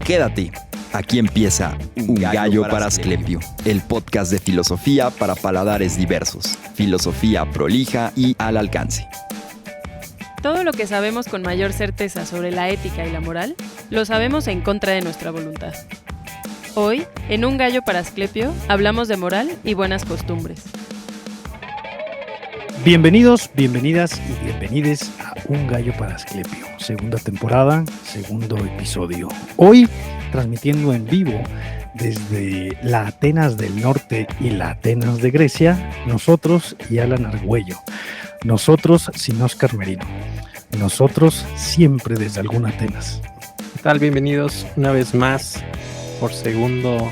Quédate, aquí empieza Un Gallo para Asclepio, el podcast de filosofía para paladares diversos, filosofía prolija y al alcance. Todo lo que sabemos con mayor certeza sobre la ética y la moral, lo sabemos en contra de nuestra voluntad. Hoy, en Un Gallo para Asclepio, hablamos de moral y buenas costumbres. Bienvenidos, bienvenidas y bienvenides a Un Gallo para Asclepio, segunda temporada, segundo episodio. Hoy, transmitiendo en vivo desde la Atenas del Norte y la Atenas de Grecia, nosotros y Alan Argüello. Nosotros sin Óscar Merino. Nosotros siempre desde alguna Atenas. ¿Qué tal? Bienvenidos una vez más por segundo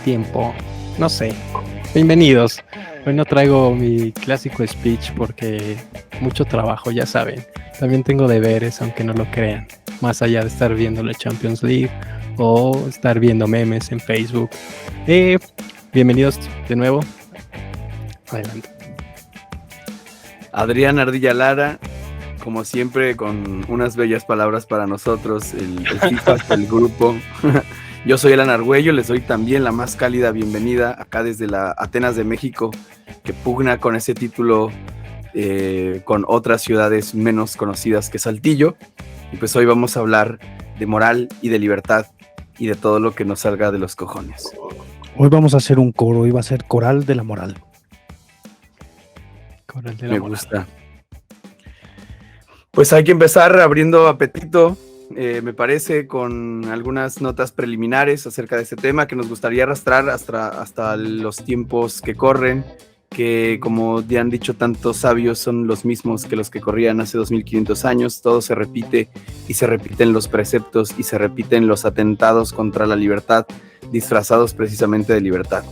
tiempo. No sé. Bienvenidos. Hoy no traigo mi clásico speech porque mucho trabajo, ya saben. También tengo deberes, aunque no lo crean. Más allá de estar viendo la Champions League o estar viendo memes en Facebook. Bienvenidos de nuevo. Adelante. Adrián Ardilla Lara, como siempre, con unas bellas palabras para nosotros, el FIFA del grupo. Yo soy Alan Argüello, les doy también la más cálida bienvenida acá desde la Atenas de México, que pugna con ese título con otras ciudades menos conocidas que Saltillo. Y pues hoy vamos a hablar de moral y de libertad y de todo lo que nos salga de los cojones. Hoy vamos a hacer un coro, hoy va a ser Coral de la Moral. Coral de la Me moral. gusta. Pues hay que empezar abriendo apetito. Me parece, con algunas notas preliminares acerca de este tema que nos gustaría arrastrar hasta los tiempos que corren, que como ya han dicho tantos sabios son los mismos que los que corrían hace 2500 años. Todo se repite y se repiten los preceptos y se repiten los atentados contra la libertad disfrazados precisamente de libertad.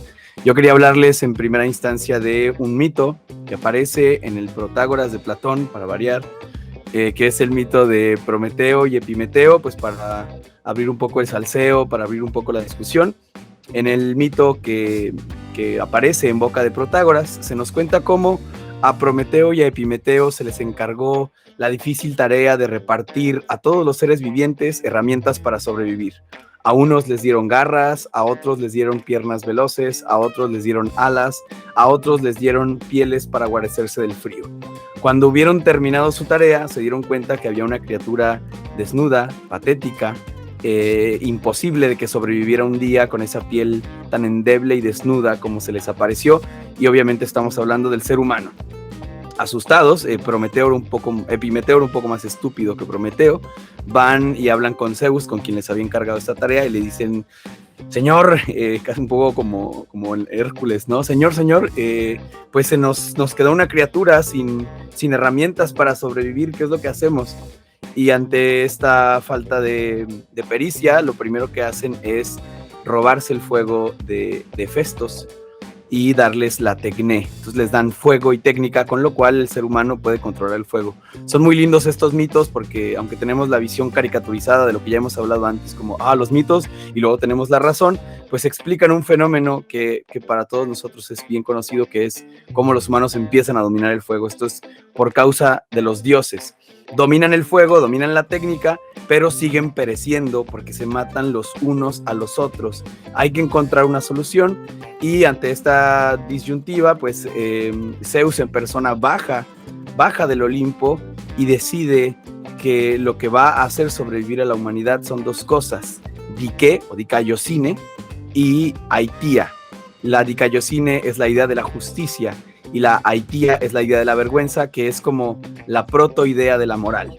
Yo quería hablarles en primera instancia de un mito que aparece en el Protágoras de Platón, para variar, que es el mito de Prometeo y Epimeteo, pues para abrir un poco el salseo, para abrir un poco la discusión. En el mito que aparece en boca de Protágoras, se nos cuenta cómo a Prometeo y a Epimeteo se les encargó la difícil tarea de repartir a todos los seres vivientes herramientas para sobrevivir. A unos les dieron garras, a otros les dieron piernas veloces, a otros les dieron alas, a otros les dieron pieles para guarecerse del frío. Cuando hubieron terminado su tarea, se dieron cuenta que había una criatura desnuda, patética, imposible de que sobreviviera un día con esa piel tan endeble y desnuda como se les apareció, y obviamente estamos hablando del ser humano. Asustados, Epimeteo era un poco más estúpido que Prometeo, van y hablan con Zeus, con quien les había encargado esta tarea, y le dicen: Señor, casi un poco como el Hércules, ¿no? Señor, pues se nos quedó una criatura sin herramientas para sobrevivir, ¿qué es lo que hacemos? Y ante esta falta de pericia, lo primero que hacen es robarse el fuego de Hefestos y darles la tecné. Entonces les dan fuego y técnica, con lo cual el ser humano puede controlar el fuego. Son muy lindos estos mitos porque, aunque tenemos la visión caricaturizada de lo que ya hemos hablado antes, como los mitos, y luego tenemos la razón, pues explican un fenómeno que para todos nosotros es bien conocido, que es cómo los humanos empiezan a dominar el fuego. Esto es por causa de los dioses. Dominan el fuego, dominan la técnica, pero siguen pereciendo porque se matan los unos a los otros. Hay que encontrar una solución, y ante esta disyuntiva, pues Zeus en persona baja del Olimpo y decide que lo que va a hacer sobrevivir a la humanidad son dos cosas: Dike o dikaiosine y aitía. La dikaiosine es la idea de la justicia y la aitía es la idea de la vergüenza, que es como la protoidea de la moral.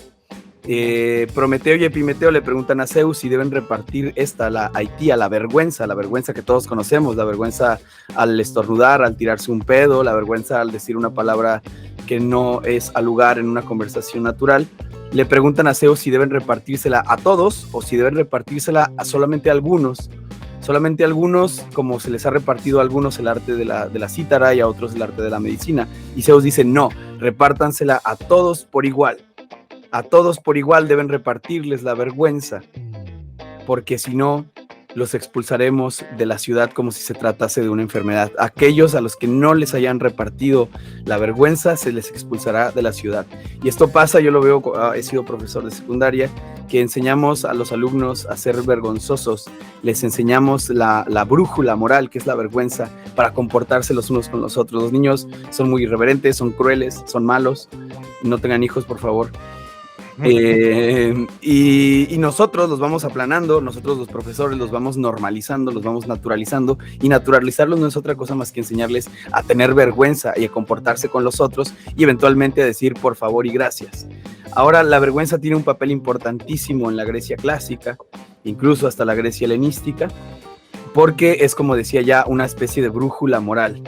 Prometeo y Epimeteo le preguntan a Zeus si deben repartir la aitía, la vergüenza que todos conocemos, la vergüenza al estornudar, al tirarse un pedo, la vergüenza al decir una palabra que no es al lugar en una conversación natural. Le preguntan a Zeus si deben repartírsela a todos o si deben repartírsela a solamente algunos, como se les ha repartido a algunos el arte de la cítara y a otros el arte de la medicina. Y Zeus dice: no, repártansela a todos por igual. A todos por igual deben repartirles la vergüenza, porque si no, los expulsaremos de la ciudad como si se tratase de una enfermedad. Aquellos a los que no les hayan repartido la vergüenza, se les expulsará de la ciudad. Y esto pasa, yo lo veo, he sido profesor de secundaria, que enseñamos a los alumnos a ser vergonzosos, les enseñamos la brújula moral, que es la vergüenza, para comportarse los unos con los otros. Los niños son muy irreverentes, son crueles, son malos. No tengan hijos, por favor. Y nosotros los vamos aplanando, nosotros los profesores los vamos normalizando, los vamos naturalizando, y naturalizarlos no es otra cosa más que enseñarles a tener vergüenza y a comportarse con los otros y eventualmente a decir por favor y gracias. Ahora, la vergüenza tiene un papel importantísimo en la Grecia clásica, incluso hasta la Grecia helenística, porque es, como decía ya, una especie de brújula moral.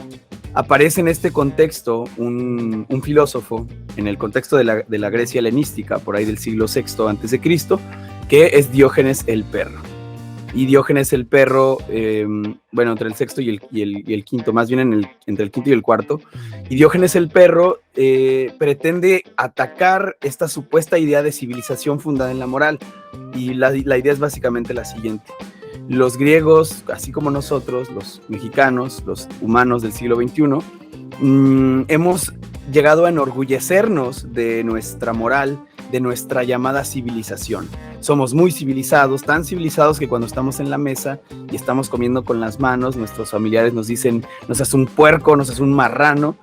Aparece en este contexto un filósofo, en el contexto de la Grecia helenística, por ahí del siglo VI a.C., que es Diógenes el Perro. Y Diógenes el Perro, entre el sexto y el quinto, más bien entre el quinto y el cuarto, y Diógenes el Perro pretende atacar esta supuesta idea de civilización fundada en la moral, y la idea es básicamente la siguiente. Los griegos, así como nosotros, los mexicanos, los humanos del siglo XXI, hemos llegado a enorgullecernos de nuestra moral, de nuestra llamada civilización. Somos muy civilizados, tan civilizados que cuando estamos en la mesa y estamos comiendo con las manos, nuestros familiares nos dicen, no seas un puerco, no seas un marrano,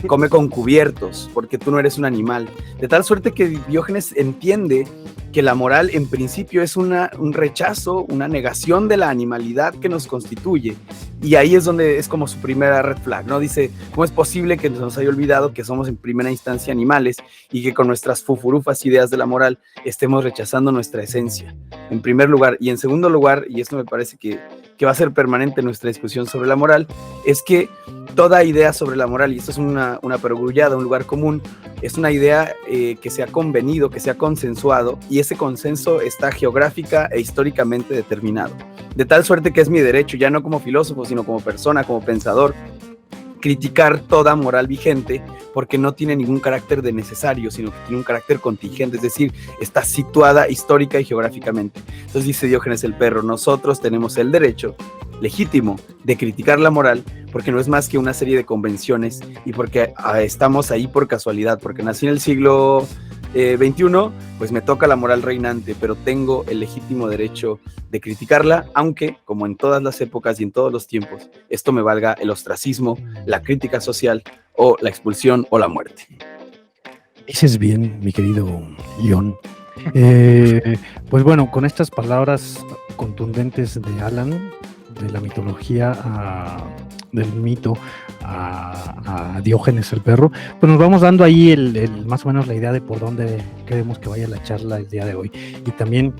come con cubiertos, porque tú no eres un animal. De tal suerte que Diógenes entiende que la moral en principio es un rechazo, una negación de la animalidad que nos constituye. Y ahí es donde es como su primera red flag, ¿no? Dice, ¿cómo es posible que nos haya olvidado que somos en primera instancia animales y que con nuestras fufurufas ideas de la moral estemos rechazando nuestra esencia? En primer lugar. Y en segundo lugar, y esto me parece que va a ser permanente en nuestra discusión sobre la moral, es que toda idea sobre la moral, y esto es una perogrullada, un lugar común, es una idea que se ha convenido, que se ha consensuado, y ese consenso está geográfica e históricamente determinado. De tal suerte que es mi derecho, ya no como filósofo, sino como persona, como pensador, criticar toda moral vigente, porque no tiene ningún carácter de necesario, sino que tiene un carácter contingente, es decir, está situada histórica y geográficamente. Entonces dice Diógenes el Perro, nosotros tenemos el derecho legítimo de criticar la moral, porque no es más que una serie de convenciones y porque estamos ahí por casualidad, porque nací en el siglo XXI, pues me toca la moral reinante, pero tengo el legítimo derecho de criticarla, aunque, como en todas las épocas y en todos los tiempos, esto me valga el ostracismo, la crítica social o la expulsión o la muerte. Dices bien, mi querido Ion. Pues bueno, con estas palabras contundentes de Alan, de la mitología del mito a Diógenes el Perro, pues nos vamos dando ahí más o menos la idea de por dónde queremos que vaya la charla el día de hoy. Y también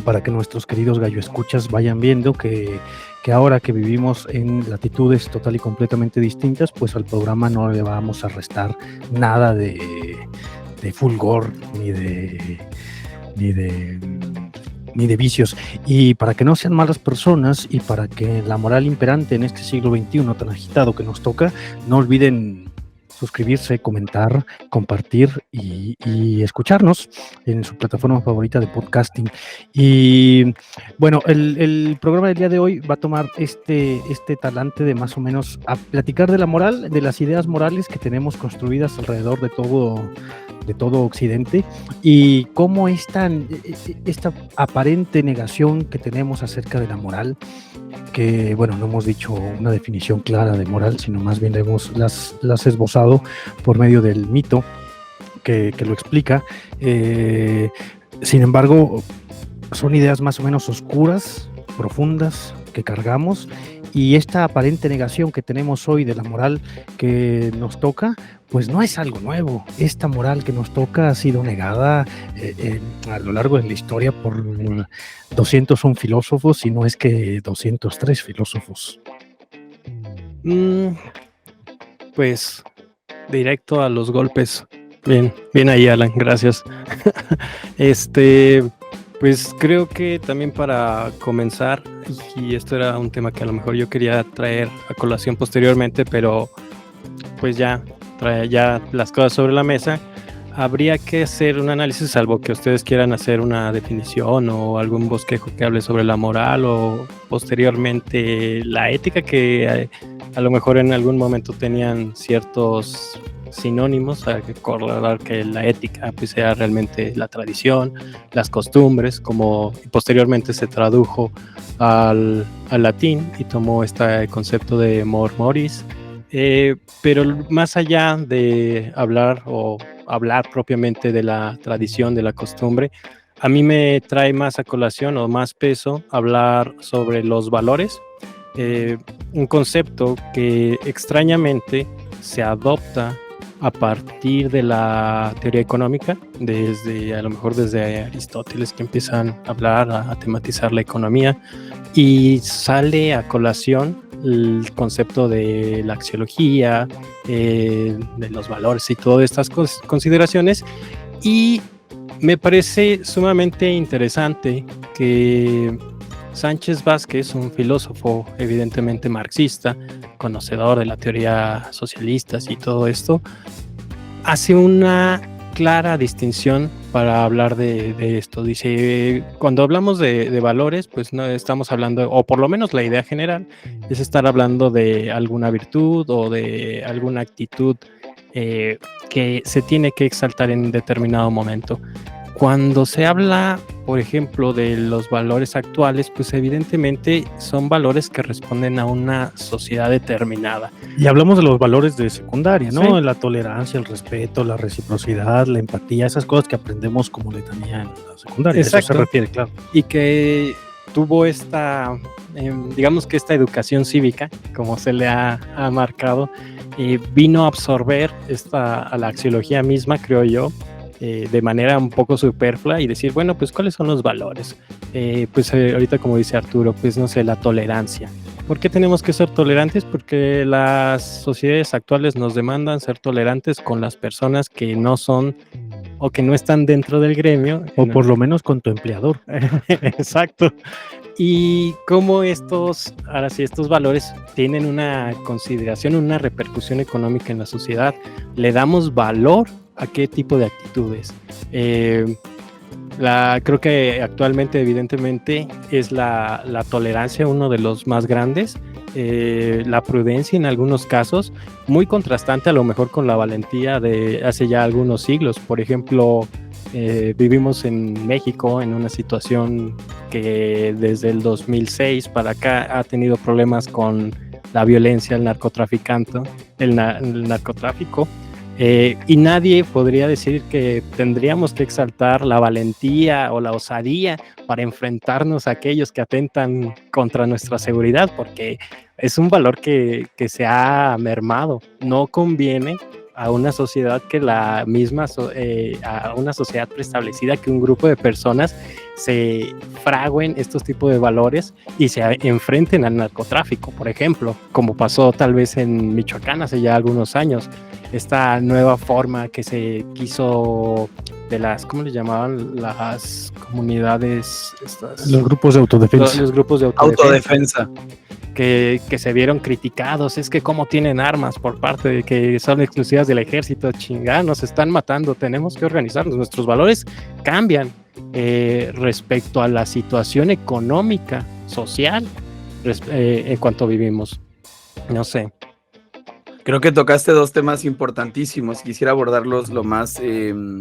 para que nuestros queridos galloescuchas vayan viendo que ahora que vivimos en latitudes total y completamente distintas, pues al programa no le vamos a restar nada de fulgor ni de vicios, y para que no sean malas personas y para que la moral imperante en este siglo XXI tan agitado que nos toca, no olviden suscribirse, comentar, compartir y escucharnos en su plataforma favorita de podcasting. Y bueno, el programa del día de hoy va a tomar este talante de más o menos a platicar de la moral, de las ideas morales que tenemos construidas alrededor de todo Occidente, y cómo esta aparente negación que tenemos acerca de la moral, que bueno, no hemos dicho una definición clara de moral, sino más bien las esbozado por medio del mito que lo explica. Sin embargo, son ideas más o menos oscuras, profundas, que cargamos, y esta aparente negación que tenemos hoy de la moral que nos toca, pues no es algo nuevo. Esta moral que nos toca ha sido negada a lo largo de la historia por 201 filósofos, si no es que 203 filósofos. Pues directo a los golpes. Bien ahí, Alan, gracias. Pues creo que también para comenzar, y esto era un tema que a lo mejor yo quería traer a colación posteriormente, pero pues ya las cosas sobre la mesa, habría que hacer un análisis, salvo que ustedes quieran hacer una definición o algún bosquejo que hable sobre la moral o posteriormente la ética, que a lo mejor en algún momento tenían ciertos sinónimos. Hay que recordar que la ética pues sea realmente la tradición, las costumbres, como posteriormente se tradujo al latín y tomó este concepto de mor moris. Pero más allá de hablar propiamente de la tradición, de la costumbre, a mí me trae más a colación o más peso hablar sobre los valores, un concepto que extrañamente se adopta a partir de la teoría económica, a lo mejor desde Aristóteles, que empiezan a hablar, a tematizar la economía, y sale a colación el concepto de la axiología, de los valores y todas estas consideraciones. Y me parece sumamente interesante que Sánchez Vázquez, un filósofo evidentemente marxista, conocedor de la teoría socialista y todo esto, hace una clara distinción para hablar de esto. Dice, cuando hablamos de valores, pues no estamos hablando, o por lo menos la idea general, es estar hablando de alguna virtud o de alguna actitud que se tiene que exaltar en determinado momento. Cuando se habla, por ejemplo, de los valores actuales, pues evidentemente son valores que responden a una sociedad determinada. Y hablamos de los valores de secundaria, ¿no? Sí. La tolerancia, el respeto, la reciprocidad, la empatía, esas cosas que aprendemos como letanía en la secundaria. Exacto. Eso se refiere, claro. Y que tuvo esta, digamos que esta educación cívica, como se le ha marcado, vino a absorber a la axiología misma, creo yo, de manera un poco superflua y decir, bueno, pues ¿cuáles son los valores? Ahorita como dice Arturo, pues no sé, la tolerancia. ¿Por qué tenemos que ser tolerantes? Porque las sociedades actuales nos demandan ser tolerantes con las personas que no son o que no están dentro del gremio. O por lo menos con tu empleador. Exacto. Y cómo estos valores tienen una consideración, una repercusión económica en la sociedad. Le damos valor a qué tipo de actitudes. Creo que actualmente evidentemente es la tolerancia uno de los más grandes, la prudencia en algunos casos, muy contrastante a lo mejor con la valentía de hace ya algunos siglos. Por ejemplo, vivimos en México en una situación que desde el 2006 para acá ha tenido problemas con la violencia, el narcotráfico, y nadie podría decir que tendríamos que exaltar la valentía o la osadía para enfrentarnos a aquellos que atentan contra nuestra seguridad, porque es un valor que se ha mermado. No conviene a una sociedad a una sociedad preestablecida, que un grupo de personas se fraguen estos tipos de valores y se enfrenten al narcotráfico, por ejemplo, como pasó tal vez en Michoacán hace ya algunos años. Esta nueva forma que se quiso de las, ¿cómo le llamaban? Las comunidades, los grupos de autodefensa. Los grupos de autodefensa. Que se vieron criticados, es que cómo tienen armas por parte de que son exclusivas del ejército, nos están matando, tenemos que organizarnos, nuestros valores cambian respecto a la situación económica, social, en cuanto vivimos, no sé. Creo que tocaste dos temas importantísimos. Quisiera abordarlos lo más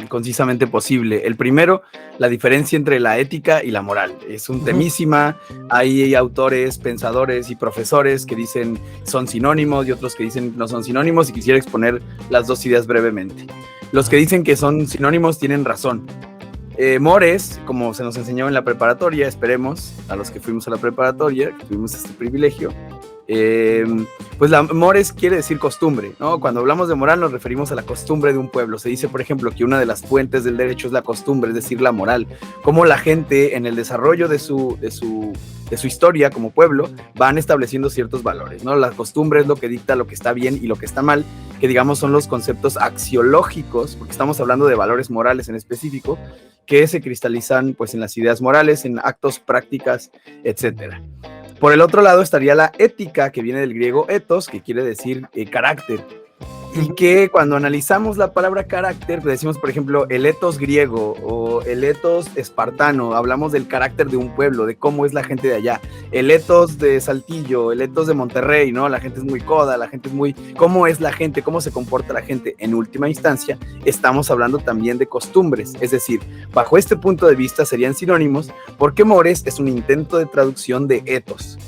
concisamente posible. El primero, la diferencia entre la ética y la moral. Es un temísima. Hay autores, pensadores y profesores que dicen son sinónimos y otros que dicen no son sinónimos, y quisiera exponer las dos ideas brevemente. Los que dicen que son sinónimos tienen razón. Mores, como se nos enseñó en la preparatoria, esperemos, a los que fuimos a la preparatoria, que tuvimos este privilegio, pues mores quiere decir costumbre, ¿no? Cuando hablamos de moral nos referimos a la costumbre de un pueblo. Se dice, por ejemplo, que una de las fuentes del derecho es la costumbre, es decir, la moral. Cómo la gente en el desarrollo de su historia como pueblo van estableciendo ciertos valores, ¿no? La costumbre es lo que dicta lo que está bien y lo que está mal, que digamos son los conceptos axiológicos, porque estamos hablando de valores morales en específico, que se cristalizan pues en las ideas morales, en actos, prácticas, etcétera. Por el otro lado estaría la ética, que viene del griego ethos, que quiere decir carácter. y que cuando analizamos la palabra carácter, decimos, por ejemplo, el etos griego o el etos espartano, hablamos del carácter de un pueblo, de cómo es la gente de allá, el etos de Saltillo, el etos de Monterrey, ¿no? La gente es muy coda, la gente es muy... ¿Cómo es la gente? ¿Cómo se comporta la gente? En última instancia, estamos hablando también de costumbres, es decir, bajo este punto de vista serían sinónimos, porque mores es un intento de traducción de etos.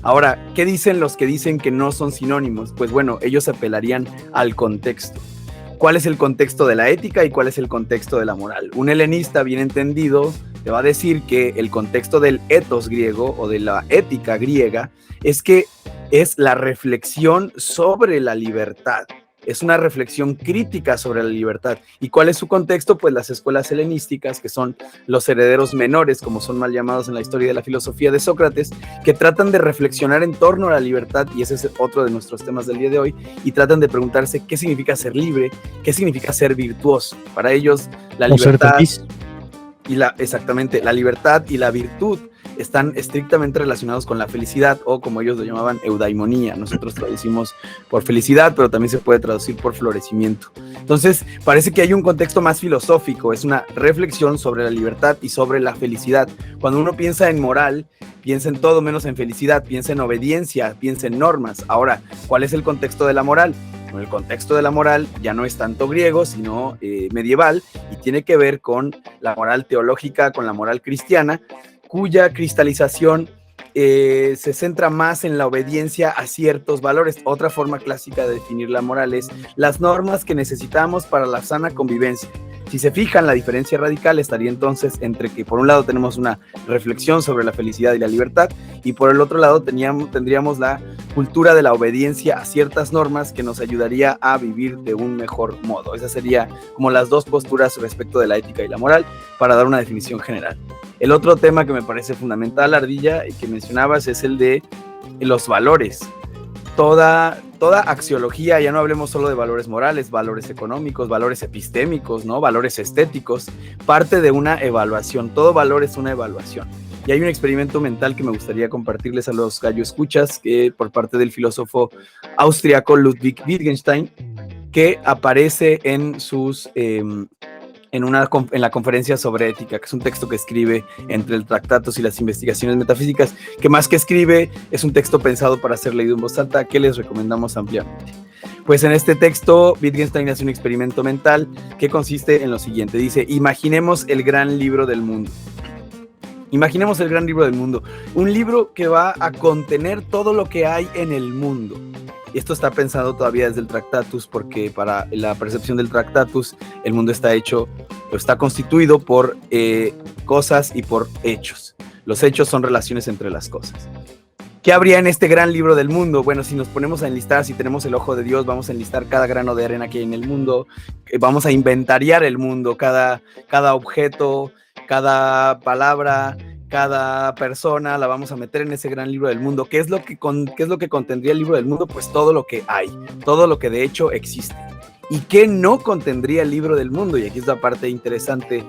Ahora, ¿qué dicen los que dicen que no son sinónimos? Pues bueno, ellos apelarían al contexto. ¿Cuál es el contexto de la ética y cuál es el contexto de la moral? Un helenista bien entendido te va a decir que el contexto del etos griego o de la ética griega es que es la reflexión sobre la libertad. Es una reflexión crítica sobre la libertad. ¿Y cuál es su contexto? Pues las escuelas helenísticas, que son los herederos menores, como son mal llamados en la historia de la filosofía de Sócrates, que tratan de reflexionar en torno a la libertad, y ese es otro de nuestros temas del día de hoy, y tratan de preguntarse qué significa ser libre, qué significa ser virtuoso. Para ellos, la libertad y exactamente, la libertad y la virtud están estrictamente relacionados con la felicidad, o como ellos lo llamaban, eudaimonía. Nosotros traducimos por felicidad, pero también se puede traducir por florecimiento. Entonces, parece que hay un contexto más filosófico, es una reflexión sobre la libertad y sobre la felicidad. Cuando uno piensa en moral, piensa en todo menos en felicidad, piensa en obediencia, piensa en normas. Ahora, ¿cuál es el contexto de la moral? Bueno, el contexto de la moral ya no es tanto griego, sino medieval, y tiene que ver con la moral teológica, con la moral cristiana, cuya cristalización se centra más en la obediencia a ciertos valores. Otra forma clásica de definir la moral es las normas que necesitamos para la sana convivencia. Si se fijan, la diferencia radical estaría entonces entre que por un lado tenemos una reflexión sobre la felicidad y la libertad, y por el otro lado tendríamos la cultura de la obediencia a ciertas normas que nos ayudaría a vivir de un mejor modo. Esas serían como las dos posturas respecto de la ética y la moral, para dar una definición general. El otro tema que me parece fundamental, Ardilla, y que mencionabas, es el de los valores. Toda axiología, ya no hablemos solo de valores morales, valores económicos, valores epistémicos, ¿no? Valores estéticos, parte de una evaluación. Todo valor es una evaluación. Y hay un experimento mental que me gustaría compartirles a los gallo escuchas, que por parte del filósofo austriaco Ludwig Wittgenstein, que aparece en sus... en la conferencia sobre ética, que es un texto que escribe entre el Tractatus y las investigaciones metafísicas, que más que escribe es un texto pensado para ser leído en voz alta, que les recomendamos ampliamente. Pues en este texto Wittgenstein hace un experimento mental que consiste en lo siguiente. Dice, imaginemos el gran libro del mundo. Imaginemos el gran libro del mundo, un libro que va a contener todo lo que hay en el mundo. Y esto está pensado todavía desde el Tractatus, porque para la percepción del Tractatus, el mundo está constituido por cosas y por hechos. Los hechos son relaciones entre las cosas. ¿Qué habría en este gran libro del mundo? Bueno, si nos ponemos a enlistar, si tenemos el ojo de Dios, vamos a enlistar cada grano de arena que hay en el mundo, vamos a inventariar el mundo, cada objeto, cada palabra, cada persona, la vamos a meter en ese gran libro del mundo. ¿Qué es lo que contendría el libro del mundo? Pues todo lo que hay, todo lo que de hecho existe. ¿Y qué no contendría el libro del mundo? Y aquí es la parte interesante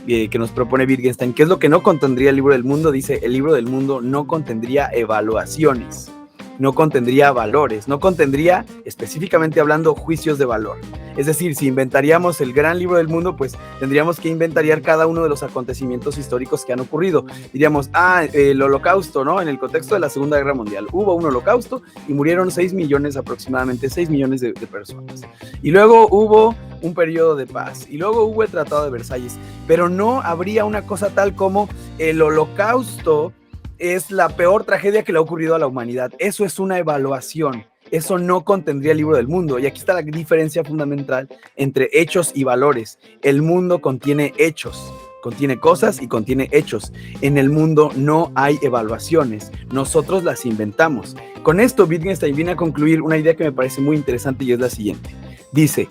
que nos propone Wittgenstein. ¿Qué es lo que no contendría el libro del mundo? Dice, el libro del mundo no contendría evaluaciones, no contendría valores, no contendría, específicamente hablando, juicios de valor. Es decir, si inventaríamos el gran libro del mundo, pues tendríamos que inventariar cada uno de los acontecimientos históricos que han ocurrido. Diríamos, el holocausto, ¿no? En el contexto de la Segunda Guerra Mundial, hubo un holocausto y murieron 6 millones, aproximadamente 6 millones de personas. Y luego hubo un periodo de paz, y luego hubo el Tratado de Versalles, pero no habría una cosa tal como el holocausto es la peor tragedia que le ha ocurrido a la humanidad. Eso es una evaluación. Eso no contendría el libro del mundo. Y aquí está la diferencia fundamental entre hechos y valores. El mundo contiene hechos, contiene cosas y contiene hechos. En el mundo no hay evaluaciones. Nosotros las inventamos. Con esto Wittgenstein viene a concluir una idea que me parece muy interesante, y es la siguiente. Dice,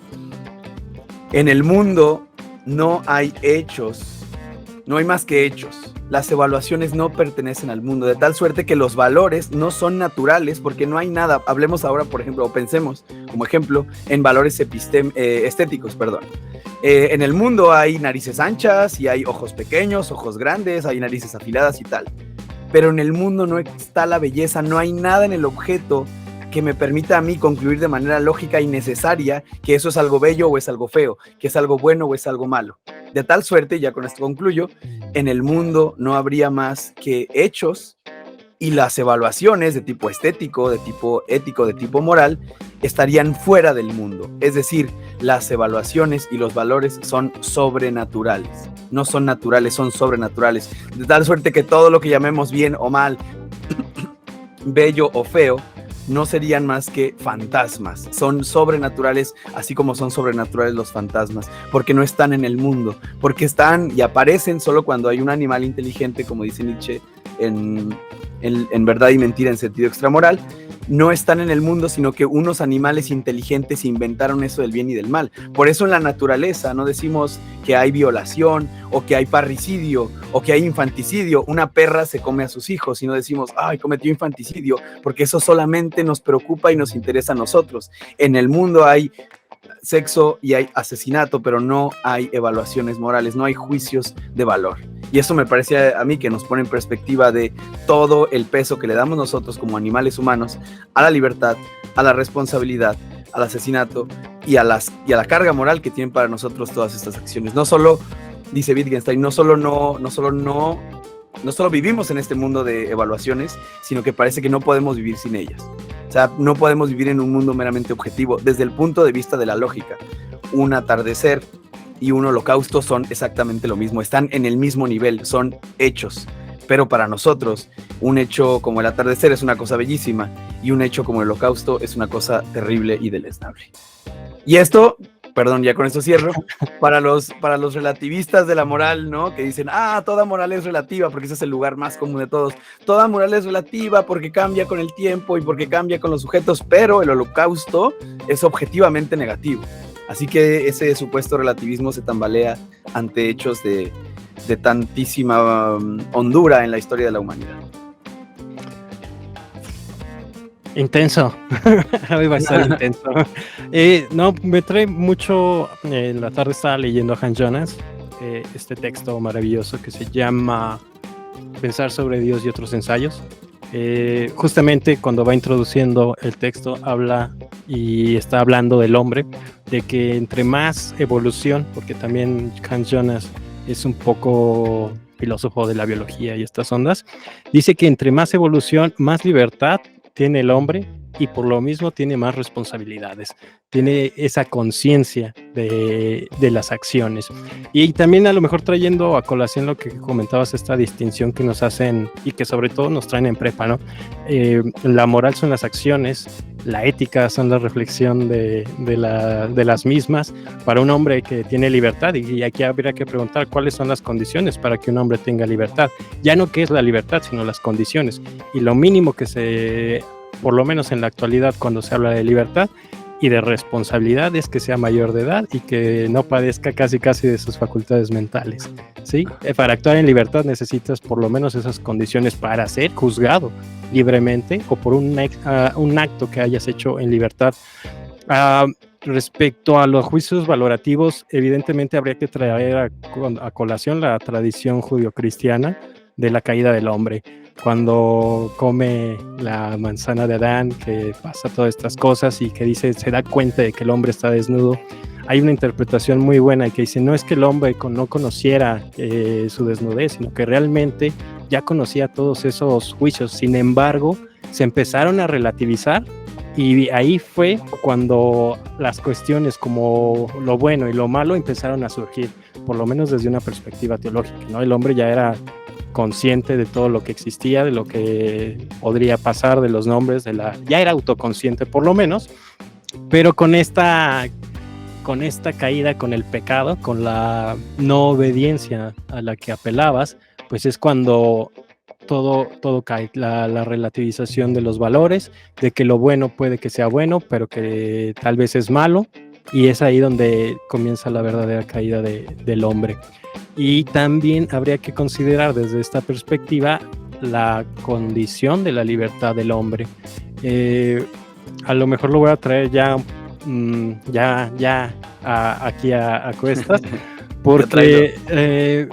en el mundo no hay hechos, no hay más que hechos. Las evaluaciones no pertenecen al mundo, de tal suerte que los valores no son naturales porque no hay nada. Hablemos ahora, por ejemplo, o pensemos como ejemplo en valores estéticos, en el mundo hay narices anchas y hay ojos pequeños, ojos grandes, hay narices afiladas y tal. Pero en el mundo no está la belleza, no hay nada en el objeto que me permita a mí concluir de manera lógica y necesaria que eso es algo bello o es algo feo, que es algo bueno o es algo malo. De tal suerte, ya con esto concluyo, en el mundo no habría más que hechos, y las evaluaciones de tipo estético, de tipo ético, de tipo moral, estarían fuera del mundo. Es decir, las evaluaciones y los valores son sobrenaturales. No son naturales, son sobrenaturales. De tal suerte que todo lo que llamemos bien o mal, bello o feo, no serían más que fantasmas. Son sobrenaturales, así como son sobrenaturales los fantasmas, porque no están en el mundo, porque están y aparecen solo cuando hay un animal inteligente, como dice Nietzsche, en Verdad y Mentira en sentido extramoral. No están en el mundo, sino que unos animales inteligentes inventaron eso del bien y del mal. Por eso en la naturaleza no decimos que hay violación o que hay parricidio o que hay infanticidio. Una perra se come a sus hijos, y no decimos, ay, cometió infanticidio, porque eso solamente nos preocupa y nos interesa a nosotros. En el mundo hay sexo y hay asesinato, pero no hay evaluaciones morales, no hay juicios de valor. Y eso me parece a mí que nos pone en perspectiva de todo el peso que le damos nosotros como animales humanos a la libertad, a la responsabilidad, al asesinato y a la carga moral que tienen para nosotros todas estas acciones. No solo, dice Wittgenstein, no solo vivimos en este mundo de evaluaciones, sino que parece que no podemos vivir sin ellas. O sea, no podemos vivir en un mundo meramente objetivo. Desde el punto de vista de la lógica, un atardecer y un holocausto son exactamente lo mismo, están en el mismo nivel, son hechos. Pero para nosotros, un hecho como el atardecer es una cosa bellísima, y un hecho como el holocausto es una cosa terrible y deleznable. Y esto, perdón, ya con esto cierro, para los relativistas de la moral, ¿no? Que dicen, toda moral es relativa, porque ese es el lugar más común de todos. Toda moral es relativa porque cambia con el tiempo y porque cambia con los sujetos, pero el holocausto es objetivamente negativo. Así que ese supuesto relativismo se tambalea ante hechos de tantísima hondura en la historia de la humanidad. Intenso. Hoy va a estar intenso. No, me trae mucho. En la tarde estaba leyendo a Hans Jonas, este texto maravilloso que se llama Pensar sobre Dios y otros ensayos. Justamente cuando va introduciendo el texto habla y está hablando del hombre, de que entre más evolución, porque también Hans Jonas es un poco filósofo de la biología y estas ondas, dice que entre más evolución, más libertad tiene el hombre, y por lo mismo tiene más responsabilidades, tiene esa conciencia de las acciones. Y también a lo mejor trayendo a colación lo que comentabas, esta distinción que nos hacen y que sobre todo nos traen en prepa, ¿no? La moral son las acciones, la ética son la reflexión de las mismas para un hombre que tiene libertad, y aquí habría que preguntar cuáles son las condiciones para que un hombre tenga libertad. Ya no qué es la libertad, sino las condiciones. Y lo mínimo que por lo menos en la actualidad, cuando se habla de libertad y de responsabilidad, es que sea mayor de edad y que no padezca casi de sus facultades mentales, ¿sí? Para actuar en libertad necesitas por lo menos esas condiciones para ser juzgado libremente o por un acto que hayas hecho en libertad. Respecto a los juicios valorativos, evidentemente habría que traer a colación la tradición judio-cristiana de la caída del hombre. Cuando come la manzana de Adán, que pasa todas estas cosas y que dice, se da cuenta de que el hombre está desnudo, hay una interpretación muy buena que dice, no es que el hombre no conociera su desnudez, sino que realmente ya conocía todos esos juicios. Sin embargo, se empezaron a relativizar, y ahí fue cuando las cuestiones como lo bueno y lo malo empezaron a surgir, por lo menos desde una perspectiva teológica, ¿no? El hombre ya era consciente de todo lo que existía, de lo que podría pasar, de los nombres, ya era autoconsciente por lo menos, pero con esta caída, con el pecado, con la no obediencia a la que apelabas, pues es cuando todo cae, la relativización de los valores, de que lo bueno puede que sea bueno, pero que tal vez es malo, y es ahí donde comienza la verdadera caída del hombre. Y también habría que considerar desde esta perspectiva la condición de la libertad del hombre. A lo mejor lo voy a traer aquí a cuestas, porque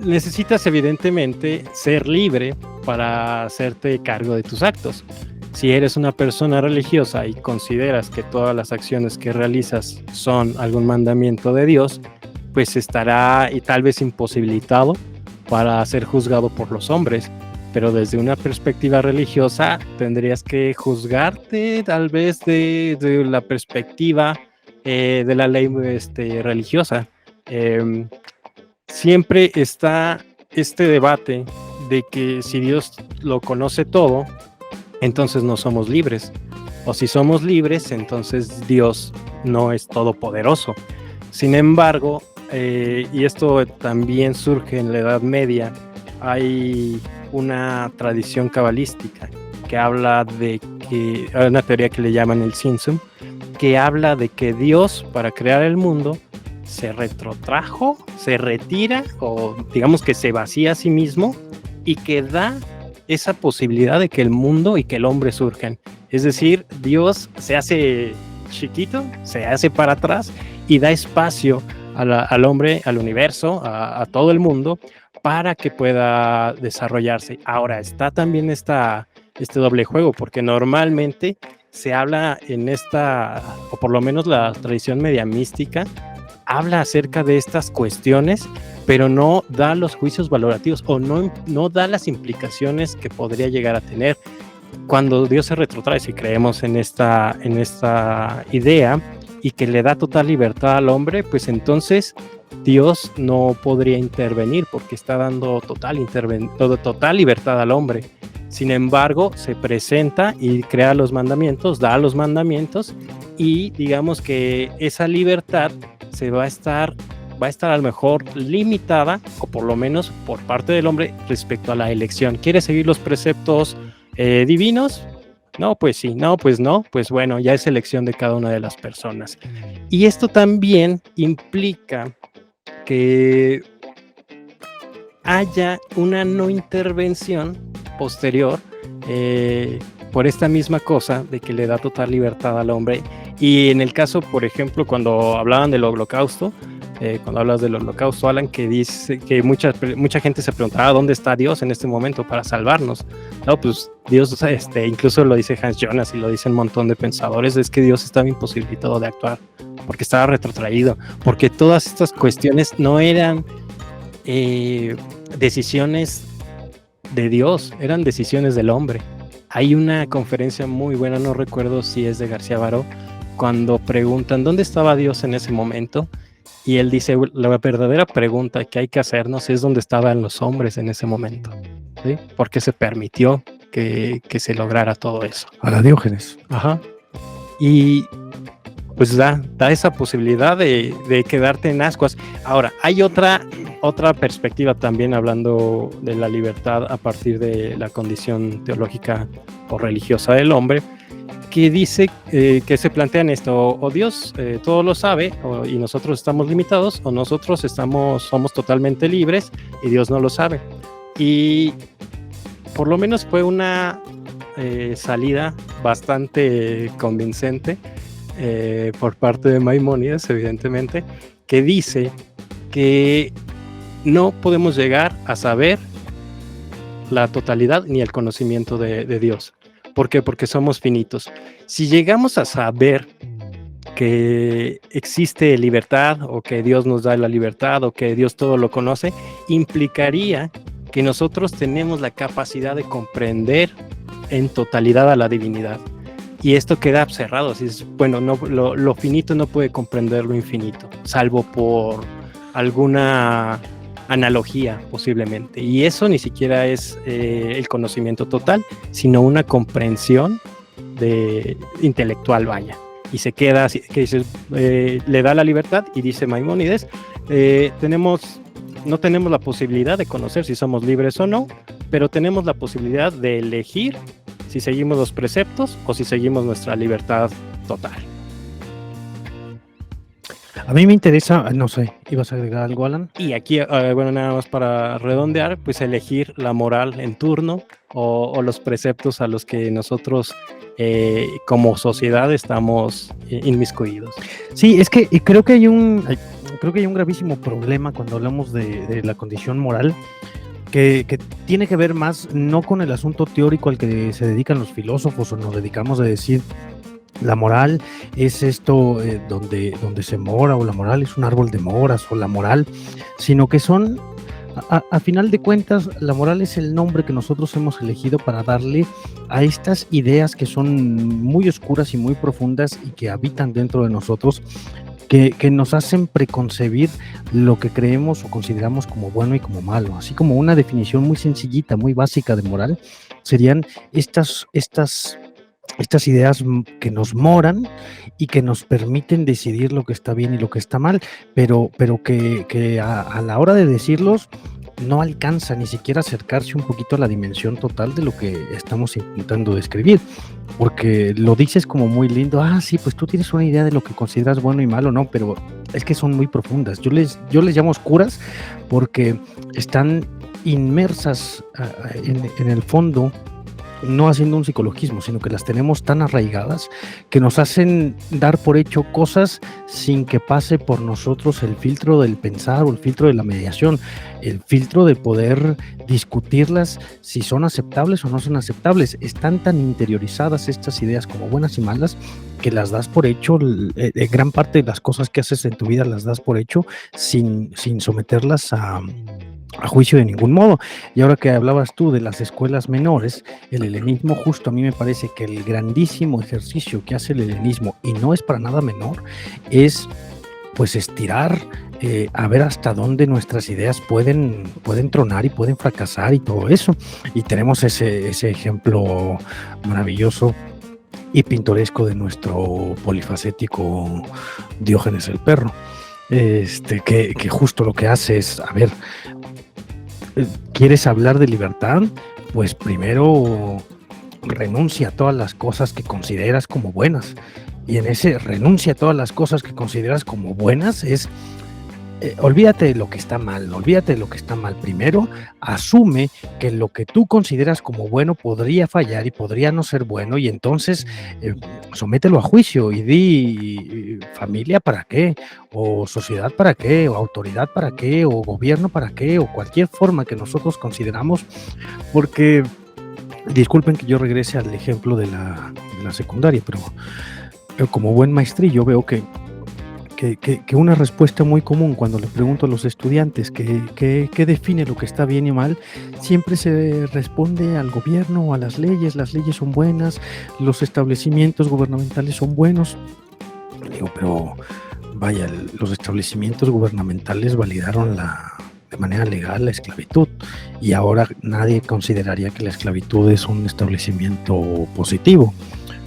necesitas evidentemente ser libre para hacerte cargo de tus actos. Si eres una persona religiosa y consideras que todas las acciones que realizas son algún mandamiento de Dios, pues estará y tal vez imposibilitado para ser juzgado por los hombres. Pero desde una perspectiva religiosa tendrías que juzgarte tal vez de la perspectiva de la ley religiosa. Siempre está este debate de que si Dios lo conoce todo, entonces no somos libres. O si somos libres, entonces Dios no es todopoderoso. Sin embargo, y esto también surge en la Edad Media, hay una tradición cabalística que habla de que, hay una teoría que le llaman el Tzimtzum, que habla de que Dios, para crear el mundo, se retrotrajo, se retira, o digamos que se vacía a sí mismo, y que da esa posibilidad de que el mundo y que el hombre surjan. Es decir, Dios se hace chiquito, se hace para atrás y da espacio al hombre, al universo, a todo el mundo, para que pueda desarrollarse. Ahora, está también este doble juego, porque normalmente se habla en esta, o por lo menos la tradición media mística, habla acerca de estas cuestiones, pero no da los juicios valorativos o no da las implicaciones que podría llegar a tener. Cuando Dios se retrotrae, si creemos en esta idea y que le da total libertad al hombre, pues entonces Dios no podría intervenir porque está dando total libertad al hombre. Sin embargo, se presenta y crea los mandamientos, da los mandamientos, y digamos que esa libertad va a estar a lo mejor limitada, o por lo menos por parte del hombre, respecto a la elección. ¿Quiere seguir los preceptos divinos? No, pues sí, no, pues no, pues bueno, ya es elección de cada una de las personas. Y esto también implica que haya una no intervención posterior por esta misma cosa de que le da total libertad al hombre. Y en el caso, por ejemplo, cuando hablaban del holocausto, cuando hablas del holocausto, Alan, que dice que mucha gente se preguntaba ¿dónde está Dios en este momento para salvarnos? No, pues Dios, incluso lo dice Hans Jonas y lo dicen un montón de pensadores, es que Dios estaba imposibilitado de actuar, porque estaba retrotraído, porque todas estas cuestiones no eran decisiones de Dios, eran decisiones del hombre. Hay una conferencia muy buena, no recuerdo si es de García Baró, cuando preguntan ¿dónde estaba Dios en ese momento? Y él dice, la verdadera pregunta que hay que hacernos es dónde estaban los hombres en ese momento, ¿sí? Porque se permitió que se lograra todo eso. A la Diógenes. Ajá. Y pues da esa posibilidad de quedarte en ascuas. Ahora, hay otra perspectiva también, hablando de la libertad a partir de la condición teológica o religiosa del hombre, que dice que se plantean esto: o Dios todo lo sabe y nosotros estamos limitados, o nosotros somos totalmente libres y Dios no lo sabe. Y por lo menos fue una salida bastante convincente por parte de Maimónides, evidentemente, que dice que no podemos llegar a saber la totalidad ni el conocimiento de Dios. ¿Por qué? Porque somos finitos. Si llegamos a saber que existe libertad, o que Dios nos da la libertad, o que Dios todo lo conoce, implicaría que nosotros tenemos la capacidad de comprender en totalidad a la divinidad. Y esto queda cerrado. Así es, bueno, no, lo finito no puede comprender lo infinito, salvo por alguna analogía posiblemente, y eso ni siquiera es el conocimiento total, sino una comprensión intelectual, vaya, y se queda así, que dices, le da la libertad, y dice Maimónides, no tenemos la posibilidad de conocer si somos libres o no, pero tenemos la posibilidad de elegir si seguimos los preceptos o si seguimos nuestra libertad total. A mí me interesa, no sé, ¿ibas a agregar algo, Alan? Y aquí, bueno, nada más para redondear, pues elegir la moral en turno o los preceptos a los que nosotros como sociedad estamos inmiscuidos. Sí, es que creo que hay un gravísimo problema cuando hablamos de la condición moral, que tiene que ver más no con el asunto teórico al que se dedican los filósofos o nos dedicamos a decir la moral es esto donde se mora, o la moral es un árbol de moras, o la moral, sino que son, a final de cuentas, la moral es el nombre que nosotros hemos elegido para darle a estas ideas que son muy oscuras y muy profundas y que habitan dentro de nosotros, que nos hacen preconcebir lo que creemos o consideramos como bueno y como malo. Así como una definición muy sencillita, muy básica de moral, serían estas ideas que nos moran y que nos permiten decidir lo que está bien y lo que está mal, pero que a la hora de decirlos no alcanza ni siquiera a acercarse un poquito a la dimensión total de lo que estamos intentando describir, porque lo dices como muy lindo, sí, pues tú tienes una idea de lo que consideras bueno y malo, no, pero es que son muy profundas. Yo les llamo oscuras porque están inmersas en el fondo, no haciendo un psicologismo, sino que las tenemos tan arraigadas que nos hacen dar por hecho cosas sin que pase por nosotros el filtro del pensar o el filtro de la mediación, el filtro de poder discutirlas si son aceptables o no son aceptables. Están tan interiorizadas estas ideas como buenas y malas que las das por hecho, gran parte de las cosas que haces en tu vida las das por hecho sin someterlas a juicio de ningún modo. Y ahora que hablabas tú de las escuelas menores, el helenismo, justo a mí me parece que el grandísimo ejercicio que hace el helenismo, y no es para nada menor, es pues estirar, a ver hasta dónde nuestras ideas pueden tronar y pueden fracasar y todo eso. Y tenemos ese ejemplo maravilloso y pintoresco de nuestro polifacético Diógenes el perro, que justo lo que hace es, a ver, ¿quieres hablar de libertad? Pues primero renuncia a todas las cosas que consideras como buenas. Y en ese renuncia a todas las cosas que consideras como buenas es, olvídate de lo que está mal, Primero, asume que lo que tú consideras como bueno podría fallar y podría no ser bueno, y entonces somételo a juicio y di familia para qué, o sociedad para qué, o autoridad para qué, o gobierno para qué, o cualquier forma que nosotros consideramos, porque, disculpen que yo regrese al ejemplo de la secundaria, pero como buen maestrillo veo que una respuesta muy común cuando le pregunto a los estudiantes qué define lo que está bien y mal, siempre se responde al gobierno o a las leyes son buenas, los establecimientos gubernamentales son buenos. Digo, pero vaya, los establecimientos gubernamentales validaron de manera legal la esclavitud, y ahora nadie consideraría que la esclavitud es un establecimiento positivo,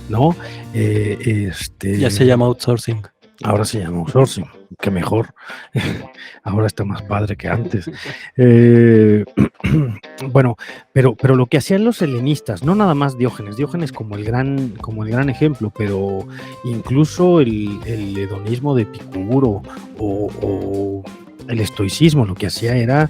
¿no? Ya se llama outsourcing. Ahora se llama outsourcing, que mejor. Ahora está más padre que antes. Bueno, pero lo que hacían los helenistas, no nada más Diógenes como el gran ejemplo, pero incluso el hedonismo de Epicuro o el estoicismo, lo que hacía era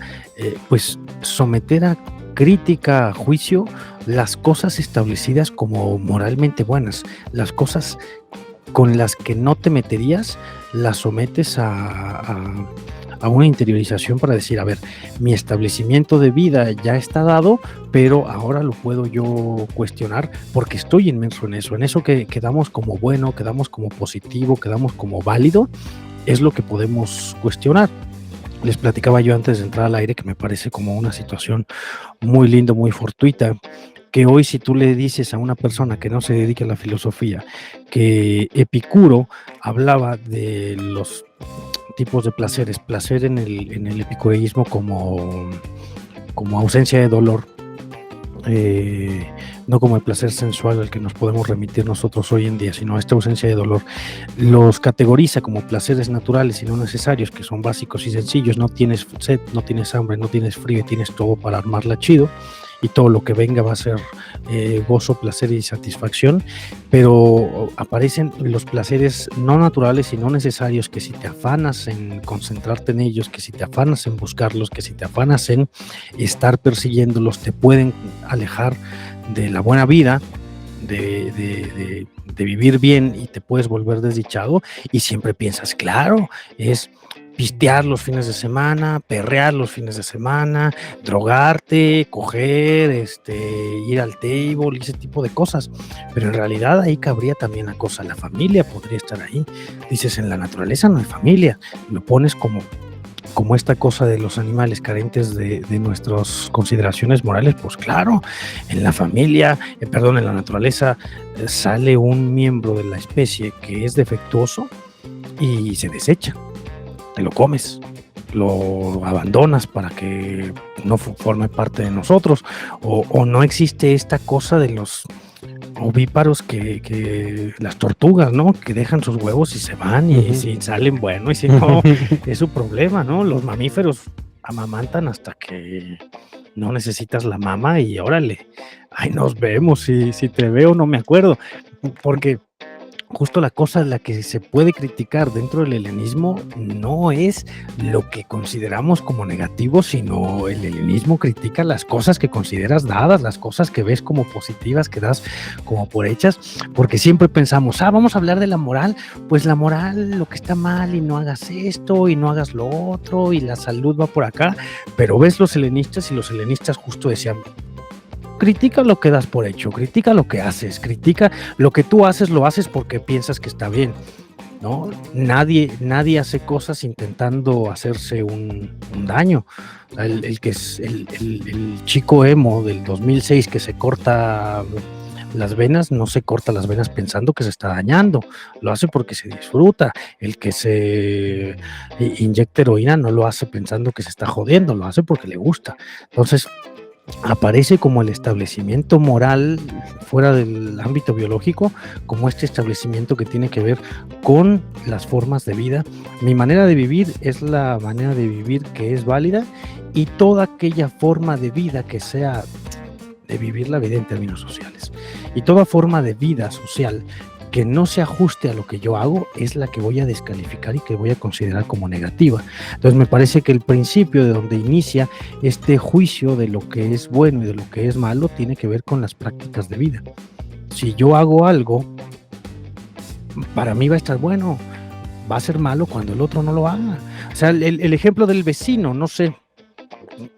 pues someter a crítica, a juicio, las cosas establecidas como moralmente buenas, las cosas con las que no te meterías, las sometes a una interiorización para decir, a ver, mi establecimiento de vida ya está dado, pero ahora lo puedo yo cuestionar porque estoy inmerso en eso que damos como bueno, que damos como positivo, que damos como válido, es lo que podemos cuestionar. Les platicaba yo antes de entrar al aire que me parece como una situación muy linda, muy fortuita, que hoy si tú le dices a una persona que no se dedica a la filosofía que Epicuro hablaba de los tipos de placeres, placer en el epicureísmo como ausencia de dolor, no como el placer sensual al que nos podemos remitir nosotros hoy en día, sino esta ausencia de dolor, los categoriza como placeres naturales y no necesarios, que son básicos y sencillos. No tienes sed, no tienes hambre, no tienes frío y tienes todo para armarla chido, y todo lo que venga va a ser gozo, placer y satisfacción, pero aparecen los placeres no naturales y no necesarios, que si te afanas en concentrarte en ellos, que si te afanas en buscarlos, que si te afanas en estar persiguiéndolos, te pueden alejar de la buena vida, de vivir bien, y te puedes volver desdichado. Y siempre piensas, claro, es pistear los fines de semana, perrear los fines de semana, drogarte, coger, ir al table, ese tipo de cosas. Pero en realidad ahí cabría también la cosa, la familia podría estar ahí. Dices, en la naturaleza no hay familia, lo pones como esta cosa de los animales carentes de nuestras consideraciones morales. Pues claro, en la familia, en la naturaleza, sale un miembro de la especie que es defectuoso y se desecha, te lo comes, lo abandonas para que no forme parte de nosotros, o no existe esta cosa de los ovíparos que las tortugas, ¿no? Que dejan sus huevos y se van, y si salen, bueno, y si no, es su problema, ¿no? Los mamíferos amamantan hasta que no necesitas la mama y órale, ahí nos vemos, si te veo no me acuerdo, porque justo la cosa en la que se puede criticar dentro del helenismo no es lo que consideramos como negativo, sino el helenismo critica las cosas que consideras dadas, las cosas que ves como positivas, que das como por hechas, porque siempre pensamos, vamos a hablar de la moral, pues la moral, lo que está mal, y no hagas esto, y no hagas lo otro, y la salud va por acá, pero ves los helenistas, y los helenistas justo decían, critica lo que das por hecho, critica lo que haces, critica lo que tú haces, lo haces porque piensas que está bien, ¿no? Nadie hace cosas intentando hacerse un daño. El que es el chico emo del 2006 que se corta las venas, no se corta las venas pensando que se está dañando, lo hace porque se disfruta. El que se inyecta heroína no lo hace pensando que se está jodiendo, lo hace porque le gusta. Entonces aparece como el establecimiento moral fuera del ámbito biológico, como este establecimiento que tiene que ver con las formas de vida. Mi manera de vivir es la manera de vivir que es válida, y toda aquella forma de vida que sea de vivir la vida en términos sociales, y toda forma de vida social que no se ajuste a lo que yo hago es la que voy a descalificar y que voy a considerar como negativa. Entonces me parece que el principio de donde inicia este juicio de lo que es bueno y de lo que es malo tiene que ver con las prácticas de vida. Si yo hago algo, para mí va a estar bueno, va a ser malo cuando el otro no lo haga. O sea, el ejemplo del vecino, no sé,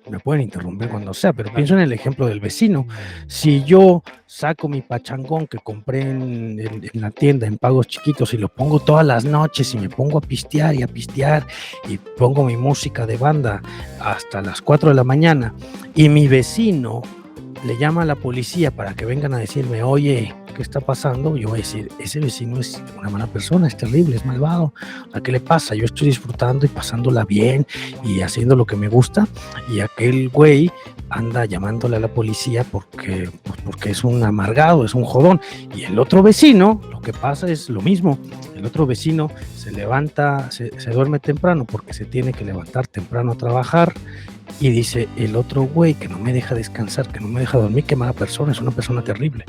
me pueden interrumpir cuando sea, pero pienso en el ejemplo del vecino. Si yo saco mi pachangón que compré en la tienda en pagos chiquitos y lo pongo todas las noches y me pongo a pistear y pongo mi música de banda hasta las 4 de la mañana, y mi vecino le llama a la policía para que vengan a decirme, oye, ¿qué está pasando? Yo voy a decir, ese vecino es una mala persona, es terrible, es malvado. ¿A qué le pasa? Yo estoy disfrutando y pasándola bien y haciendo lo que me gusta, y aquel güey anda llamándole a la policía porque es un amargado, es un jodón. Y el otro vecino, lo que pasa es lo mismo. El otro vecino se levanta, se duerme temprano porque se tiene que levantar temprano a trabajar, y dice, el otro güey que no me deja descansar, que no me deja dormir, qué mala persona, es una persona terrible.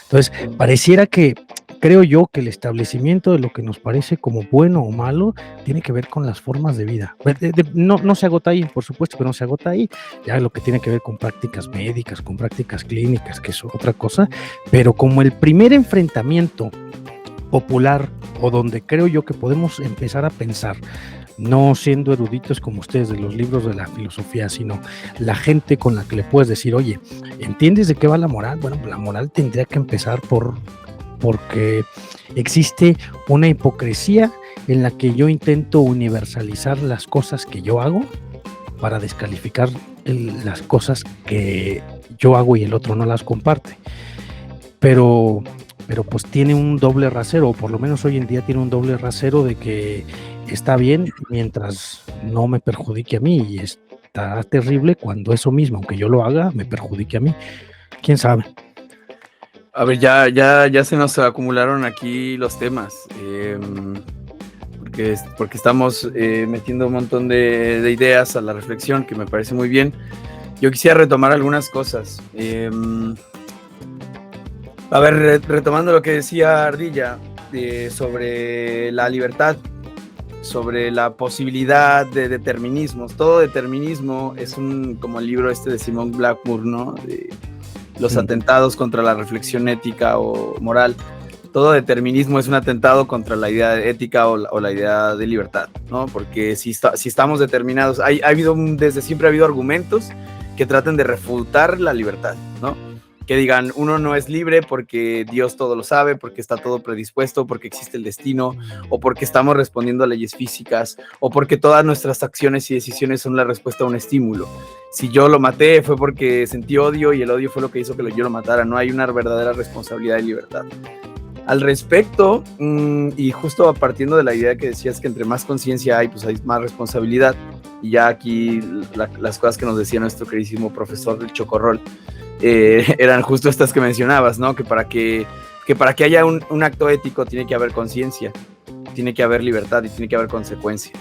Entonces, pareciera que, creo yo, que el establecimiento de lo que nos parece como bueno o malo tiene que ver con las formas de vida. No se agota ahí, por supuesto que no se agota ahí, ya lo que tiene que ver con prácticas médicas, con prácticas clínicas, que es otra cosa, pero como el primer enfrentamiento popular, o donde creo yo que podemos empezar a pensar, no siendo eruditos como ustedes de los libros de la filosofía, sino la gente con la que le puedes decir, oye, ¿entiendes de qué va la moral? Bueno, la moral tendría que empezar porque existe una hipocresía en la que yo intento universalizar las cosas que yo hago para descalificar las cosas que yo hago y el otro no las comparte. Pero pues tiene un doble rasero, o por lo menos hoy en día tiene un doble rasero de que está bien mientras no me perjudique a mí, y está terrible cuando eso mismo, aunque yo lo haga, me perjudique a mí. ¿Quién sabe? A ver, ya se nos acumularon aquí los temas, porque estamos metiendo un montón de ideas a la reflexión, que me parece muy bien. Yo quisiera retomar algunas cosas. A ver, retomando lo que decía Ardilla sobre la libertad, sobre la posibilidad de determinismos. Todo determinismo es como el libro de Simon Blackmore, ¿no? De los atentados contra la reflexión ética o moral. todo determinismo es un atentado contra la idea de ética o la idea de libertad, ¿no? Porque si estamos determinados, desde siempre ha habido argumentos que traten de refutar la libertad, ¿no? Que digan, uno no es libre porque Dios todo lo sabe, porque está todo predispuesto, porque existe el destino, o porque estamos respondiendo a leyes físicas, o porque todas nuestras acciones y decisiones son la respuesta a un estímulo. Si yo lo maté fue porque sentí odio y el odio fue lo que hizo que yo lo matara. No hay una verdadera responsabilidad de libertad. Al respecto, y justo partiendo de la idea que decías que entre más conciencia hay, pues hay más responsabilidad, y ya aquí las cosas que nos decía nuestro queridísimo profesor del Chocorrol, eran justo estas que mencionabas, ¿no? Que para que haya un acto ético tiene que haber conciencia, tiene que haber libertad y tiene que haber consecuencia.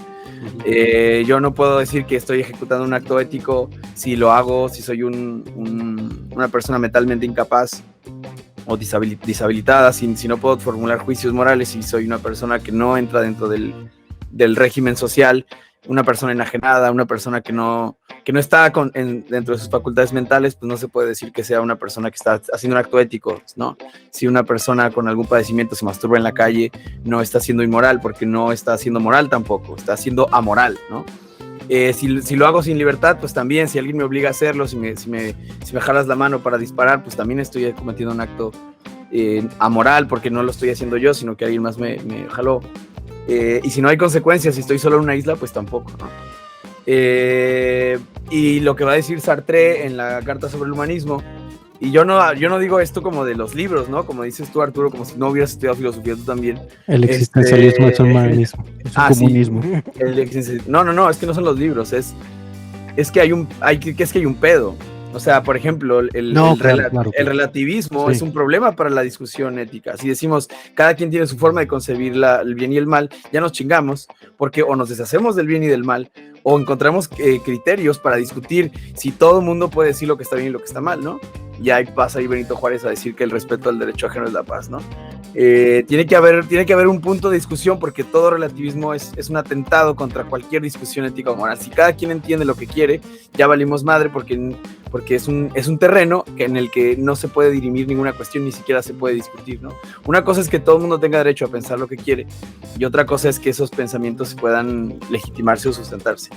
Yo no puedo decir que estoy ejecutando un acto ético si lo hago, si soy una persona mentalmente incapaz o deshabilitada, si no puedo formular juicios morales, si soy una persona que no entra dentro del régimen social, una persona enajenada, una persona que no está dentro de sus facultades mentales, pues no se puede decir que sea una persona que está haciendo un acto ético, ¿no? Si una persona con algún padecimiento se masturba en la calle, no está siendo inmoral, porque no está siendo moral tampoco, está siendo amoral, ¿no? Si lo hago sin libertad, pues también, si alguien me obliga a hacerlo, si me jalas la mano para disparar, pues también estoy cometiendo un acto amoral, porque no lo estoy haciendo yo, sino que alguien más me jaló. Y si no hay consecuencias, si estoy solo en una isla, pues tampoco, ¿no? Y lo que va a decir Sartre en la Carta sobre el Humanismo, y yo no digo esto como de los libros, ¿no? Como dices tú, Arturo, como si no hubieras estudiado filosofía tú también. El existencialismo es un humanismo. Es un comunismo. Sí. No, es que no son los libros, es que hay un pedo. O sea, por ejemplo, el relativismo es un problema para la discusión ética. Si decimos, cada quien tiene su forma de concebir el bien y el mal, ya nos chingamos, porque o nos deshacemos del bien y del mal, o encontramos criterios para discutir si todo el mundo puede decir lo que está bien y lo que está mal, ¿no? Y ahí pasa ahí Benito Juárez a decir que el respeto al derecho ajeno es la paz, ¿no? Tiene que haber un punto de discusión, porque todo relativismo es un atentado contra cualquier discusión ética o moral. Si cada quien entiende lo que quiere, ya valimos madre, porque es un terreno en el que no se puede dirimir ninguna cuestión, ni siquiera se puede discutir, ¿no? Una cosa es que todo el mundo tenga derecho a pensar lo que quiere, y otra cosa es que esos pensamientos puedan legitimarse o sustentarse.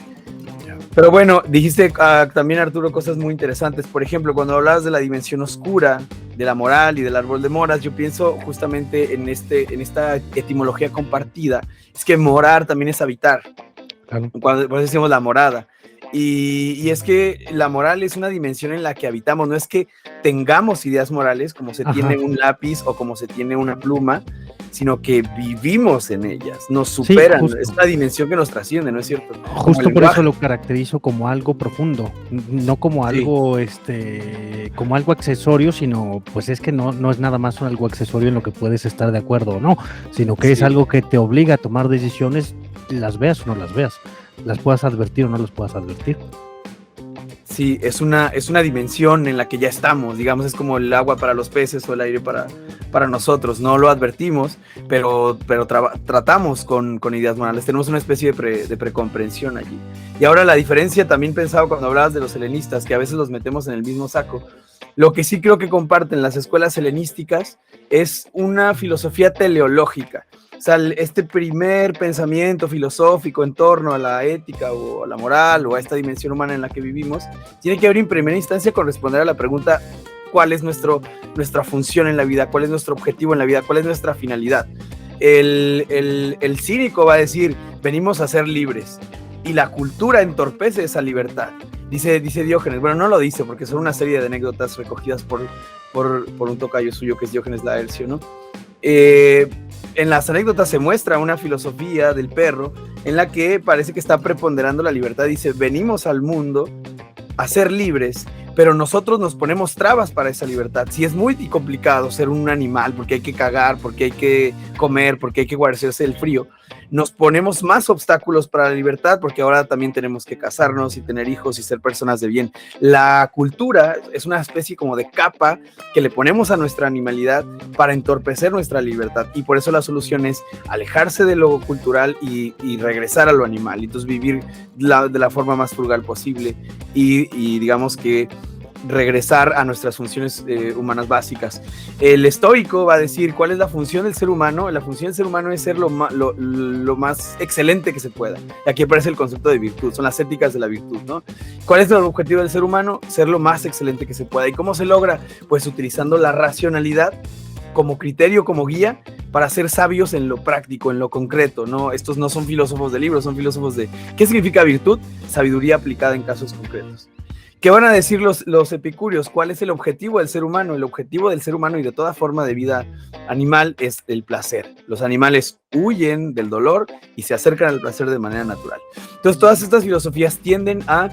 Pero bueno, dijiste también, Arturo, cosas muy interesantes. Por ejemplo, cuando hablabas de la dimensión oscura, de la moral y del árbol de moras, yo pienso justamente en esta etimología compartida. Es que morar también es habitar. Claro. Por eso decimos la morada. Y es que la moral es una dimensión en la que habitamos. No es que tengamos ideas morales como se tiene un lápiz o como se tiene una pluma, sino que vivimos en ellas, nos superan. Sí, es una dimensión que nos trasciende, ¿no es cierto? Justo por eso lo caracterizo como algo profundo, no como algo como algo accesorio, sino pues es que no es nada más algo accesorio en lo que puedes estar de acuerdo o no, sino que es algo que te obliga a tomar decisiones, las veas o no las veas, las puedas advertir o no las puedas advertir. Sí, es una dimensión en la que ya estamos, digamos, es como el agua para los peces o el aire para nosotros. No lo advertimos, pero tratamos con ideas morales, tenemos una especie de precomprensión allí. Y ahora la diferencia, también pensaba cuando hablabas de los helenistas, que a veces los metemos en el mismo saco. Lo que sí creo que comparten las escuelas helenísticas es una filosofía teleológica. O sea, este primer pensamiento filosófico en torno a la ética o a la moral o a esta dimensión humana en la que vivimos, tiene que ver en primera instancia con responder a la pregunta: ¿cuál es nuestra función en la vida? ¿Cuál es nuestro objetivo en la vida? ¿Cuál es nuestra finalidad? El cínico va a decir, venimos a ser libres, y la cultura entorpece esa libertad. Dice Diógenes, bueno, no lo dice porque son una serie de anécdotas recogidas por un tocayo suyo que es Diógenes Laercio, ¿no? En las anécdotas se muestra una filosofía del perro en la que parece que está preponderando la libertad. Dice, venimos al mundo a ser libres, pero nosotros nos ponemos trabas para esa libertad. Sí, es muy complicado ser un animal, porque hay que cagar, porque hay que comer, porque hay que guardarse el frío. Nos ponemos más obstáculos para la libertad, porque ahora también tenemos que casarnos y tener hijos y ser personas de bien. La cultura es una especie como de capa que le ponemos a nuestra animalidad para entorpecer nuestra libertad, y por eso la solución es alejarse de lo cultural y regresar a lo animal, y entonces vivir de la forma más frugal posible, y digamos que regresar a nuestras funciones humanas básicas. El estoico va a decir cuál es la función del ser humano. La función del ser humano es ser lo más excelente que se pueda. Y aquí aparece el concepto de virtud, son las éticas de la virtud, ¿no? ¿Cuál es el objetivo del ser humano? Ser lo más excelente que se pueda. ¿Y cómo se logra? Pues utilizando la racionalidad como criterio, como guía, para ser sabios en lo práctico, en lo concreto, ¿no? Estos no son filósofos de libros, son filósofos de ¿qué significa virtud? Sabiduría aplicada en casos concretos. ¿Qué van a decir los epicúreos? ¿Cuál es el objetivo del ser humano? El objetivo del ser humano y de toda forma de vida animal es el placer. Los animales huyen del dolor y se acercan al placer de manera natural. Entonces, todas estas filosofías tienden a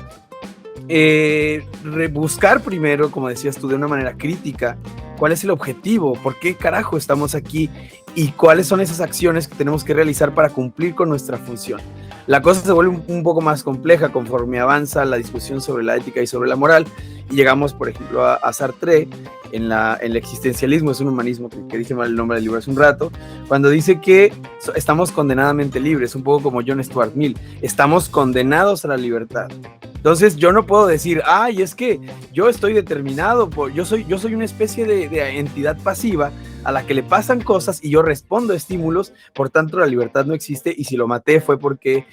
rebuscar primero, como decías tú, de una manera crítica, cuál es el objetivo, por qué carajo estamos aquí y cuáles son esas acciones que tenemos que realizar para cumplir con nuestra función. La cosa se vuelve un poco más compleja conforme avanza la discusión sobre la ética y sobre la moral, y llegamos, por ejemplo, a Sartre en el existencialismo, es un humanismo que dije mal el nombre del libro hace un rato, cuando dice que estamos condenadamente libres, un poco como John Stuart Mill, estamos condenados a la libertad. Entonces yo no puedo decir, ay, es que yo estoy determinado, yo soy una especie de entidad pasiva a la que le pasan cosas y yo respondo a estímulos, por tanto la libertad no existe y si lo maté fue porque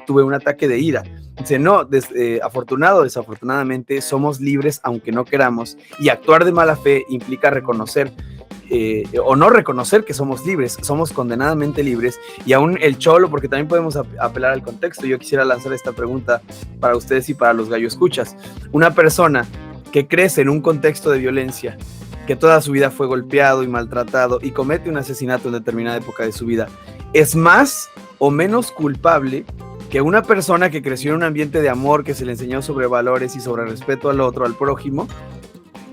tuve un ataque de ira. Dice, no, desafortunadamente somos libres aunque no queramos, y actuar de mala fe implica reconocer o no reconocer que somos libres, somos condenadamente libres, y aún el cholo, porque también podemos apelar al contexto. Yo quisiera lanzar esta pregunta para ustedes y para los gallo escuchas. Una persona que crece en un contexto de violencia, que toda su vida fue golpeado y maltratado y comete un asesinato en determinada época de su vida, ¿es más o menos culpable que una persona que creció en un ambiente de amor, que se le enseñó sobre valores y sobre respeto al otro, al prójimo?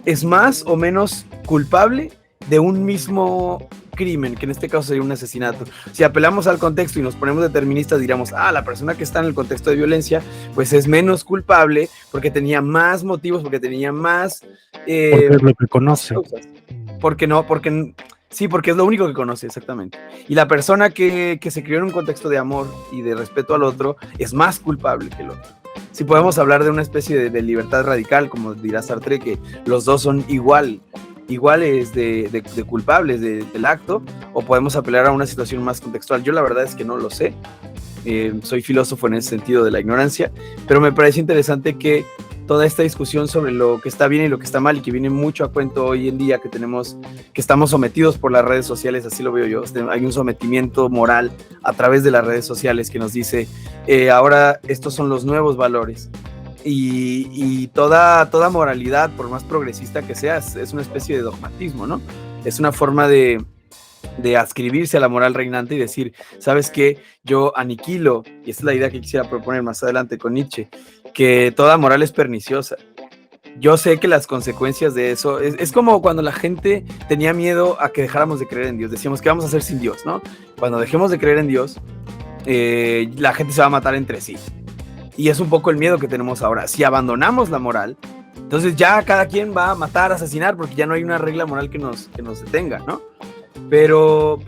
¿Es más o menos culpable de un mismo crimen, que en este caso sería un asesinato? Si apelamos al contexto y nos ponemos deterministas, diríamos, la persona que está en el contexto de violencia, pues es menos culpable porque tenía más motivos, porque tenía más... porque es lo que conoce. Porque es lo único que conoce, exactamente. Y la persona que se crió en un contexto de amor y de respeto al otro es más culpable que el otro. Si podemos hablar de una especie de libertad radical, como dirá Sartre, que los dos son iguales de culpables del acto, o podemos apelar a una situación más contextual. Yo la verdad es que no lo sé, soy filósofo en ese sentido de la ignorancia, pero me parece interesante que toda esta discusión sobre lo que está bien y lo que está mal, y que viene mucho a cuento hoy en día, que estamos sometidos por las redes sociales, así lo veo yo. Hay un sometimiento moral a través de las redes sociales que nos dice, ahora estos son los nuevos valores. Y toda moralidad, por más progresista que sea, es una especie de dogmatismo, ¿no? Es una forma de adscribirse a la moral reinante y decir, ¿sabes qué? Yo aniquilo, y esta es la idea que quisiera proponer más adelante con Nietzsche, que toda moral es perniciosa. Yo sé que las consecuencias de eso, es como cuando la gente tenía miedo a que dejáramos de creer en Dios. Decíamos, ¿qué vamos a hacer sin Dios, no? Cuando dejemos de creer en Dios, la gente se va a matar entre sí. Y es un poco el miedo que tenemos ahora. Si abandonamos la moral, entonces ya cada quien va a matar, asesinar, porque ya no hay una regla moral que nos detenga, ¿no? Pero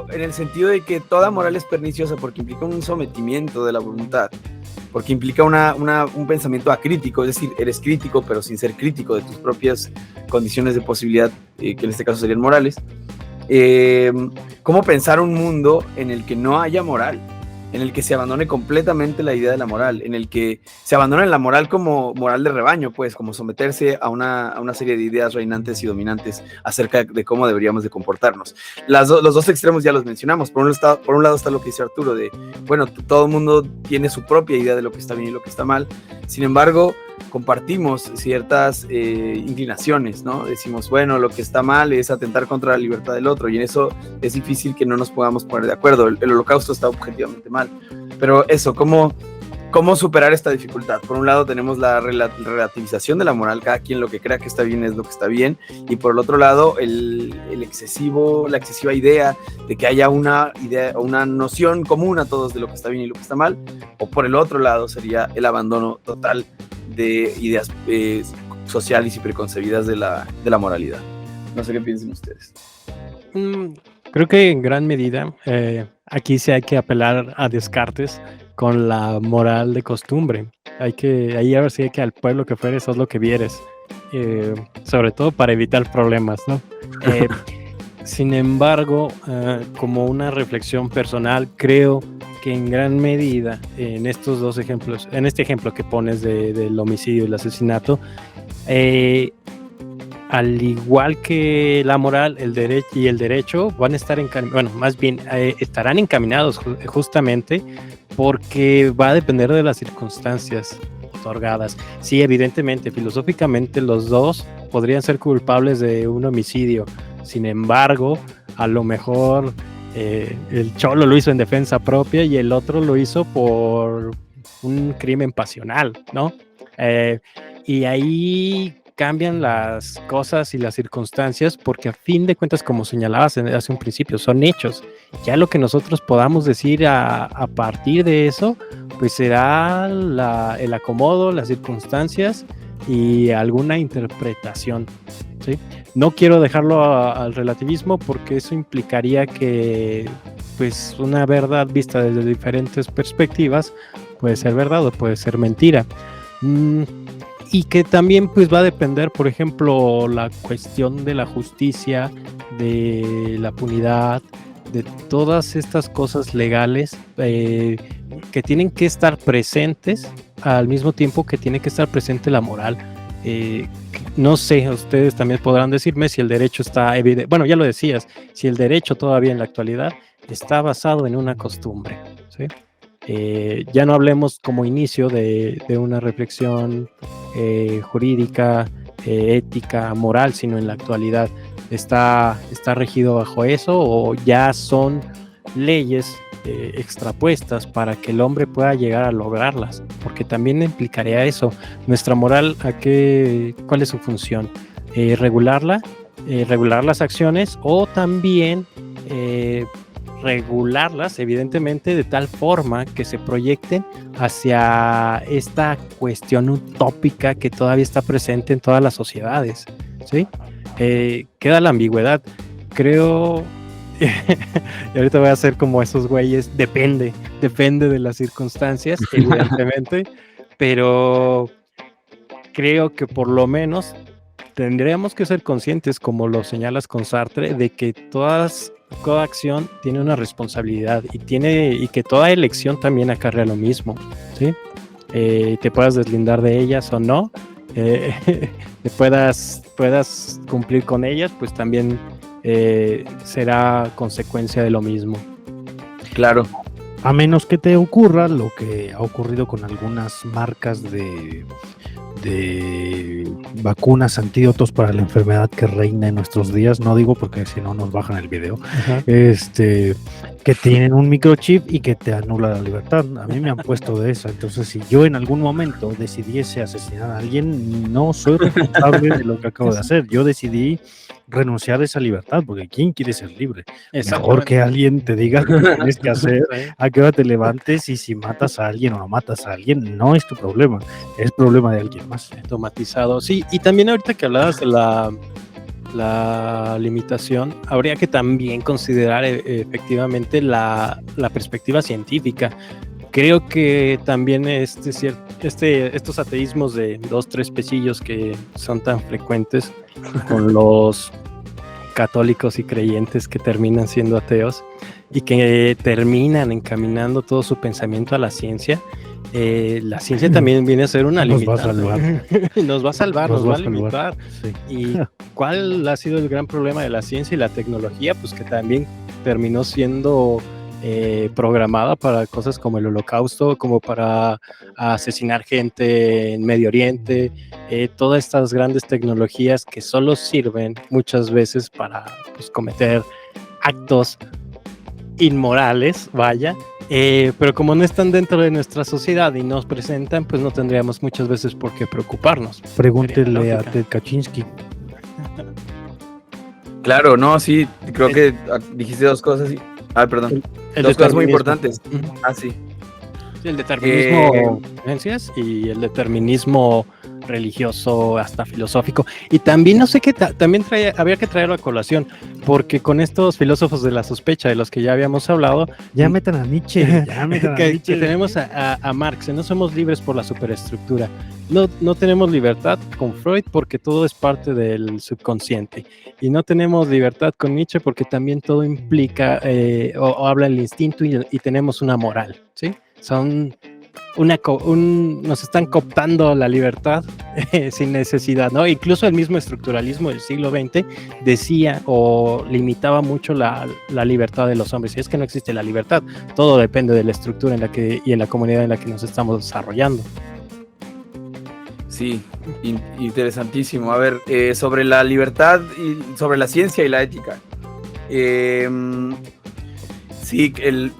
en el sentido de que toda moral es perniciosa porque implica un sometimiento de la voluntad, porque implica un pensamiento acrítico, es decir, eres crítico pero sin ser crítico de tus propias condiciones de posibilidad, que en este caso serían morales. ¿Cómo pensar un mundo en el que no haya moral? En el que se abandone completamente la idea de la moral, en el que se abandone la moral como moral de rebaño, pues, como someterse a una serie de ideas reinantes y dominantes acerca de cómo deberíamos de comportarnos. Los dos extremos ya los mencionamos. Por un lado está lo que dice Arturo, de, bueno, todo el mundo tiene su propia idea de lo que está bien y lo que está mal. Sin embargo, compartimos ciertas inclinaciones, ¿no? Decimos, bueno, lo que está mal es atentar contra la libertad del otro, y en eso es difícil que no nos podamos poner de acuerdo. El holocausto está objetivamente mal, pero eso, ¿cómo superar esta dificultad? Por un lado tenemos la relativización de la moral, cada quien lo que crea que está bien es lo que está bien, y por el otro lado la excesiva idea de que haya una noción común a todos de lo que está bien y lo que está mal, o por el otro lado sería el abandono total de ideas sociales y preconcebidas de la moralidad. No sé qué piensen ustedes. Creo que en gran medida aquí sí hay que apelar a Descartes con la moral de costumbre. Ahí a ver si hay que al pueblo que fueres, sos lo que vieres. sobre todo para evitar problemas, ¿no? Sin embargo, como una reflexión personal, creo que en gran medida en estos dos ejemplos, en este ejemplo que pones del homicidio y el asesinato, al igual que la moral, el derecho van a estar estarán encaminados justamente porque va a depender de las circunstancias otorgadas. Sí, evidentemente, filosóficamente los dos podrían ser culpables de un homicidio. Sin embargo, a lo mejor el cholo lo hizo en defensa propia y el otro lo hizo por un crimen pasional, ¿no? Y ahí cambian las cosas y las circunstancias porque a fin de cuentas, como señalabas hace un principio, son hechos. Ya lo que nosotros podamos decir a partir de eso, pues será el acomodo, las circunstancias y alguna interpretación, ¿sí? No quiero dejarlo al relativismo porque eso implicaría que pues una verdad vista desde diferentes perspectivas puede ser verdad o puede ser mentira. Y que también pues va a depender, por ejemplo, la cuestión de la justicia, de la punidad, de todas estas cosas legales que tienen que estar presentes al mismo tiempo que tiene que estar presente la moral. No sé, ustedes también podrán decirme si el derecho está evidente. Bueno, ya lo decías, si el derecho todavía en la actualidad está basado en una costumbre, ¿sí? Ya no hablemos como inicio de una reflexión jurídica, ética, moral, sino en la actualidad. ¿Está regido bajo eso o ya son leyes extrapuestas para que el hombre pueda llegar a lograrlas? Porque también implicaría eso. Nuestra moral, ¿cuál es su función? Regular las acciones o también regularlas, evidentemente, de tal forma que se proyecten hacia esta cuestión utópica que todavía está presente en todas las sociedades, ¿sí? Queda la ambigüedad. Creo, y ahorita voy a hacer como esos güeyes, depende de las circunstancias, evidentemente, pero creo que por lo menos tendríamos que ser conscientes, como lo señalas con Sartre, de que toda acción tiene una responsabilidad y que toda elección también acarrea lo mismo, ¿sí? Te puedas deslindar de ellas o no, te puedas cumplir con ellas, pues también será consecuencia de lo mismo. Claro. A menos que te ocurra lo que ha ocurrido con algunas marcas de vacunas, antídotos para la enfermedad que reina en nuestros días, no digo porque si no nos bajan el video, que tienen un microchip y que te anula la libertad. A mí me han puesto de esa, entonces si yo en algún momento decidiese asesinar a alguien, no soy responsable de lo que acabo de hacer. Yo decidí renunciar a esa libertad, porque ¿quién quiere ser libre? Mejor que alguien te diga qué tienes que hacer, a qué hora te levantes, y si matas a alguien o no matas a alguien, no es tu problema, es problema de alguien más. Automatizado, sí. Y también ahorita que hablabas de la limitación, habría que también considerar efectivamente la perspectiva científica. Creo que también estos ateísmos de 2-3 pesillos que son tan frecuentes con los católicos y creyentes que terminan siendo ateos y que terminan encaminando todo su pensamiento a la ciencia. La ciencia también viene a ser una limitante. Nos va a salvar, nos va a limitar. Sí. ¿Y cuál ha sido el gran problema de la ciencia y la tecnología? Pues que también terminó siendo programada para cosas como el Holocausto, como para asesinar gente en Medio Oriente, todas estas grandes tecnologías que solo sirven muchas veces para pues, cometer actos inmorales, vaya, pero como no están dentro de nuestra sociedad y nos presentan, pues no tendríamos muchas veces por qué preocuparnos. Pregúntele a Ted Kaczynski. Claro, no, sí, creo que dijiste dos cosas. Perdón. Dos cosas muy importantes. Sí. El determinismo de creencias y el determinismo religioso, hasta filosófico. Y también, no sé qué, también habría que traerlo a colación, porque con estos filósofos de la sospecha, de los que ya habíamos hablado, Ya metan a Nietzsche, que tenemos a Marx, no somos libres por la superestructura. No tenemos libertad con Freud porque todo es parte del subconsciente. Y no tenemos libertad con Nietzsche porque también todo implica o habla el instinto y tenemos una moral, ¿sí? Son nos están cooptando la libertad sin necesidad, ¿no? Incluso el mismo estructuralismo del siglo XX decía o limitaba mucho la libertad de los hombres. Y es que no existe la libertad, todo depende de la estructura y en la comunidad en la que nos estamos desarrollando. Sí, interesantísimo. A ver, sobre la libertad y sobre la ciencia y la ética. Sí,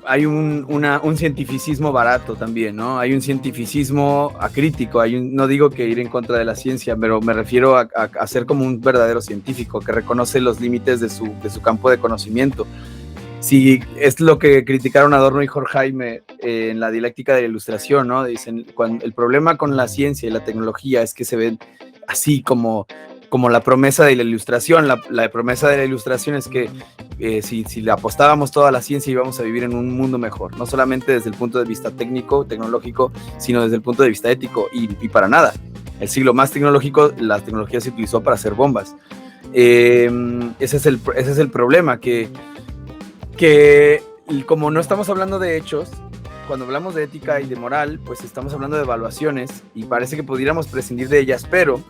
hay un cientificismo barato también, ¿no? Hay un cientificismo acrítico, no digo que ir en contra de la ciencia, pero me refiero a ser como un verdadero científico que reconoce los límites de su campo de conocimiento. Sí, es lo que criticaron Adorno y Horkheimer en la dialéctica de la ilustración, ¿no? Dicen, el problema con la ciencia y la tecnología es que se ven así como la promesa de la ilustración. La promesa de la ilustración es que si le apostábamos toda la ciencia íbamos a vivir en un mundo mejor, no solamente desde el punto de vista técnico, tecnológico, sino desde el punto de vista ético, y para nada. El siglo más tecnológico, la tecnología se utilizó para hacer bombas. Ese es el problema, que como no estamos hablando de hechos, cuando hablamos de ética y de moral, pues estamos hablando de evaluaciones y parece que pudiéramos prescindir de ellas, pero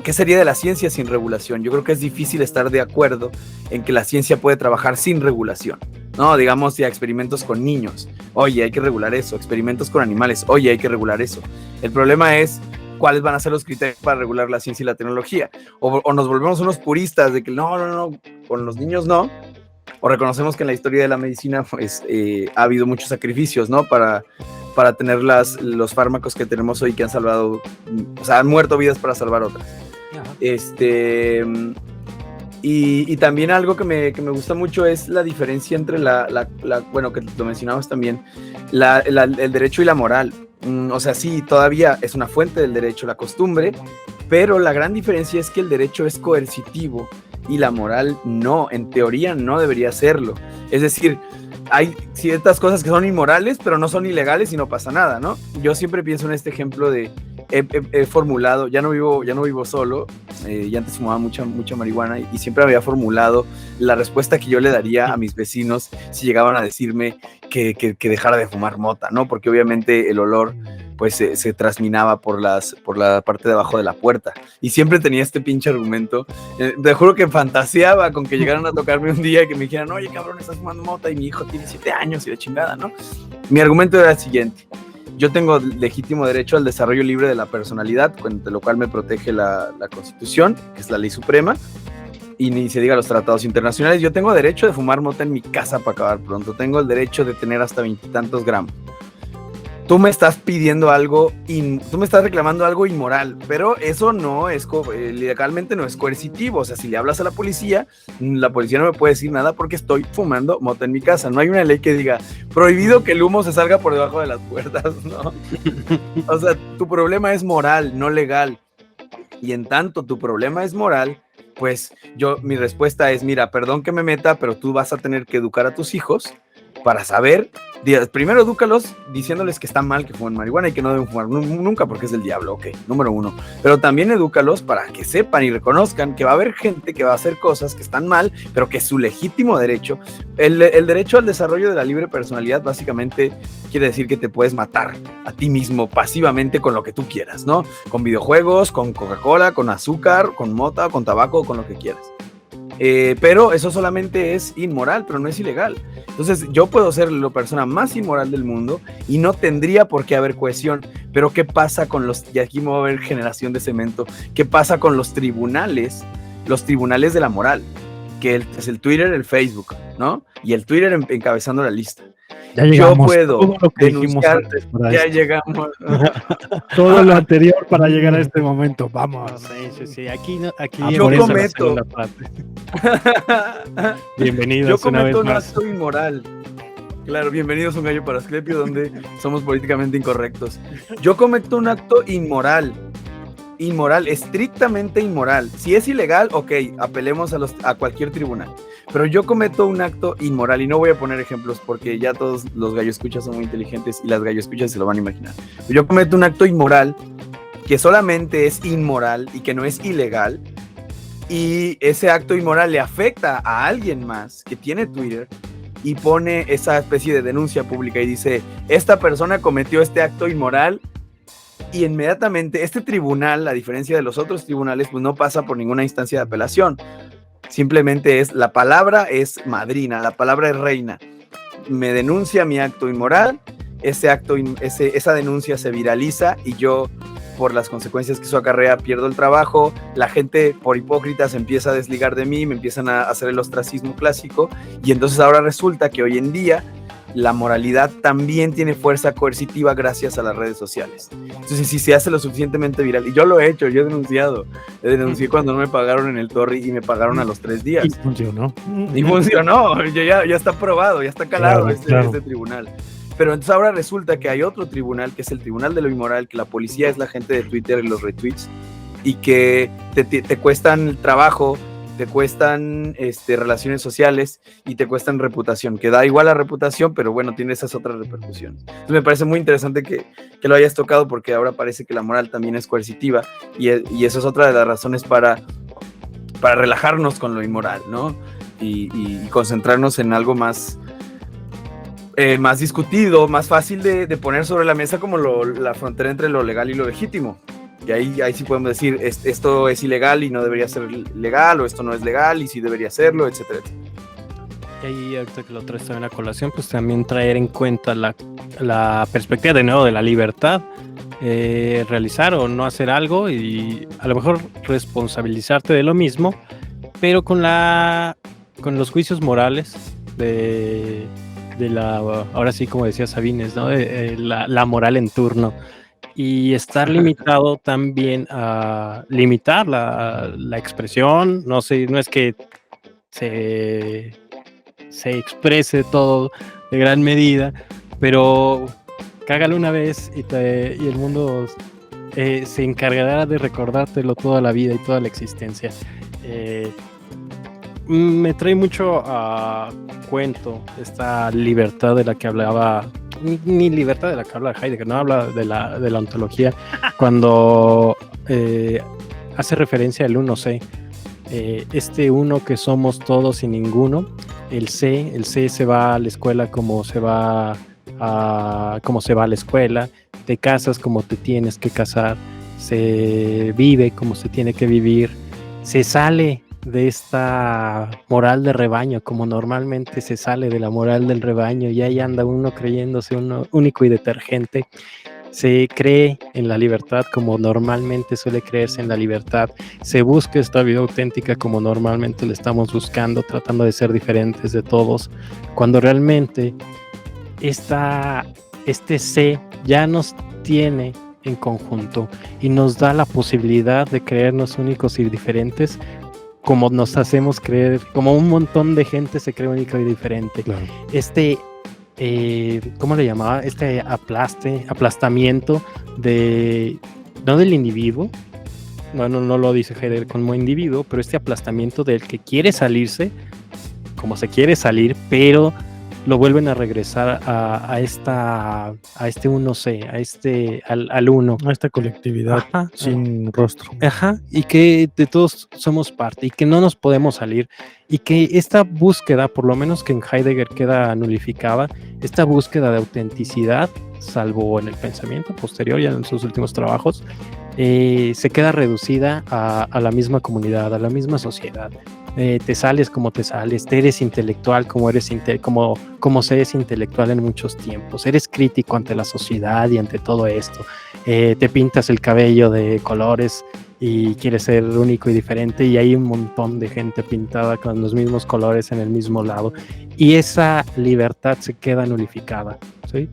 ¿qué sería de la ciencia sin regulación? Yo creo que es difícil estar de acuerdo en que la ciencia puede trabajar sin regulación, ¿no? Digamos, ya experimentos con niños, oye, hay que regular eso. Experimentos con animales, oye, hay que regular eso. El problema es cuáles van a ser los criterios para regular la ciencia y la tecnología. O nos volvemos unos puristas de que no, con los niños no. O reconocemos que en la historia de la medicina pues, ha habido muchos sacrificios, ¿no? Para tener los fármacos que tenemos hoy que han salvado, o sea, han muerto vidas para salvar otras. Y también algo que me gusta mucho es la diferencia entre bueno, que lo mencionamos también, el derecho y la moral. O sea, sí, todavía es una fuente del derecho, la costumbre, pero la gran diferencia es que el derecho es coercitivo y la moral no, en teoría no debería serlo. Es decir, hay ciertas cosas que son inmorales, pero no son ilegales y no pasa nada, ¿no? Yo siempre pienso en este ejemplo de, he formulado, ya no vivo solo, ya antes fumaba mucha marihuana y siempre había formulado la respuesta que yo le daría a mis vecinos si llegaban a decirme que dejara de fumar mota, ¿no? Porque obviamente el olor pues se trasminaba por la parte de abajo de la puerta. Y siempre tenía este pinche argumento. Te juro que fantaseaba con que llegaran a tocarme un día y que me dijeran, oye, cabrón, estás fumando mota y mi hijo tiene 7 años y de chingada, ¿no? Mi argumento era el siguiente. Yo tengo legítimo derecho al desarrollo libre de la personalidad, de lo cual me protege la Constitución, que es la ley suprema, y ni se diga los tratados internacionales. Yo tengo derecho de fumar mota en mi casa para acabar pronto. Tengo el derecho de tener hasta 20 y tantos gramos. Tú me estás pidiendo algo, tú me estás reclamando algo inmoral, pero eso no es, legalmente no es coercitivo. O sea, si le hablas a la policía no me puede decir nada porque estoy fumando mota en mi casa. No hay una ley que diga, prohibido que el humo se salga por debajo de las puertas, ¿no? O sea, tu problema es moral, no legal. Y en tanto tu problema es moral, pues mi respuesta es, mira, perdón que me meta, pero tú vas a tener que educar a tus hijos para saber, primero edúcalos diciéndoles que está mal que fumen marihuana y que no deben fumar nunca porque es del diablo, ok, número 1, pero también edúcalos para que sepan y reconozcan que va a haber gente que va a hacer cosas que están mal, pero que es su legítimo derecho. El derecho al desarrollo de la libre personalidad básicamente quiere decir que te puedes matar a ti mismo pasivamente con lo que tú quieras, ¿no? Con videojuegos, con Coca-Cola, con azúcar, con mota, con tabaco, con lo que quieras. Pero eso solamente es inmoral, pero no es ilegal. Entonces yo puedo ser la persona más inmoral del mundo y no tendría por qué haber cohesión. Pero ¿qué pasa con y aquí me va a haber generación de cemento, qué pasa con los tribunales de la moral? Que es el Twitter, el Facebook, ¿no? Y el Twitter encabezando la lista. Ya llegamos, yo puedo todo lo que denunciar, ya esto. Llegamos. Todo lo anterior para llegar a este momento, vamos. Sí, aquí yo cometo bienvenidos. Yo cometo un acto inmoral. Claro, bienvenidos a Un Gallo para Asclepio, donde somos políticamente incorrectos. Yo cometo un acto inmoral inmoral, estrictamente inmoral. Si es ilegal, ok, apelemos a cualquier tribunal. Pero yo cometo un acto inmoral, y no voy a poner ejemplos porque ya todos los galloescuchas son muy inteligentes y las galloescuchas se lo van a imaginar. Yo cometo un acto inmoral que solamente es inmoral y que no es ilegal, y ese acto inmoral le afecta a alguien más que tiene Twitter y pone esa especie de denuncia pública y dice, esta persona cometió este acto inmoral, y inmediatamente este tribunal, a diferencia de los otros tribunales, pues no pasa por ninguna instancia de apelación. Simplemente la palabra es madrina, la palabra es reina. Me denuncia mi acto inmoral, esa denuncia se viraliza y yo, por las consecuencias que eso acarrea, pierdo el trabajo. La gente, por hipócritas, se empieza a desligar de mí, me empiezan a hacer el ostracismo clásico, y entonces ahora resulta que hoy en día la moralidad también tiene fuerza coercitiva gracias a las redes sociales. Entonces, si se hace lo suficientemente viral, y yo lo he hecho, yo denuncié cuando no me pagaron en el Torri y me pagaron a los 3 días. Y funcionó. Ya está probado, ya está calado. Claro, este claro. tribunal. Pero entonces ahora resulta que hay otro tribunal, que es el Tribunal de lo Inmoral, que la policía es la gente de Twitter y los retweets, y que te cuestan el trabajo, te cuestan relaciones sociales y te cuestan reputación, que da igual la reputación, pero bueno, tiene esas otras repercusiones. Entonces me parece muy interesante que lo hayas tocado, porque ahora parece que la moral también es coercitiva, y eso es otra de las razones para relajarnos con lo inmoral, ¿no? Y concentrarnos en algo más discutido, más fácil de poner sobre la mesa, como la frontera entre lo legal y lo legítimo. Y ahí sí podemos decir, esto es ilegal y no debería ser legal, o esto no es legal y sí debería serlo, etcétera, etcétera. Y ahí, ahorita que lo traes también a colación, pues también traer en cuenta la perspectiva de nuevo de la libertad, realizar o no hacer algo, y a lo mejor responsabilizarte de lo mismo, pero con los juicios morales de ahora sí, como decía Sabines, ¿no? La moral en turno. Y estar limitado también a limitar la expresión. No sé, no es que se exprese todo de gran medida, pero cágalo una vez y el mundo se encargará de recordártelo toda la vida y toda la existencia. Me trae mucho a cuento esta libertad de la que hablaba, ni libertad de la que habla Heidegger, no habla de la ontología, cuando hace referencia al uno sé, este uno que somos todos y ninguno. El sé se va a la escuela como se va a la escuela, te casas como te tienes que casar, se vive como se tiene que vivir, se sale de esta moral de rebaño como normalmente se sale de la moral del rebaño, y ahí anda uno creyéndose uno único y detergente. Se cree en la libertad como normalmente suele creerse en la libertad, se busca esta vida auténtica como normalmente la estamos buscando, tratando de ser diferentes de todos, cuando realmente este sé ya nos tiene en conjunto y nos da la posibilidad de creernos únicos y diferentes, como nos hacemos creer, como un montón de gente se cree única y diferente. Claro. ¿Cómo le llamaba? Este aplastamiento no del individuo, no lo dice Heidegger como individuo, pero este aplastamiento del que quiere salirse, como se quiere salir, pero lo vuelven a regresar a este uno sé, al uno. A esta colectividad. Ajá, sin rostro. Ajá, y que de todos somos parte y que no nos podemos salir, y que esta búsqueda, por lo menos que en Heidegger queda nulificada, esta búsqueda de autenticidad, salvo en el pensamiento posterior, ya en sus últimos trabajos, se queda reducida a la misma comunidad, a la misma sociedad. Te sales como te sales, te eres intelectual como se es intelectual en muchos tiempos, eres crítico ante la sociedad y ante todo esto, te pintas el cabello de colores y quieres ser único y diferente, y hay un montón de gente pintada con los mismos colores en el mismo lado, y esa libertad se queda nulificada, ¿sí?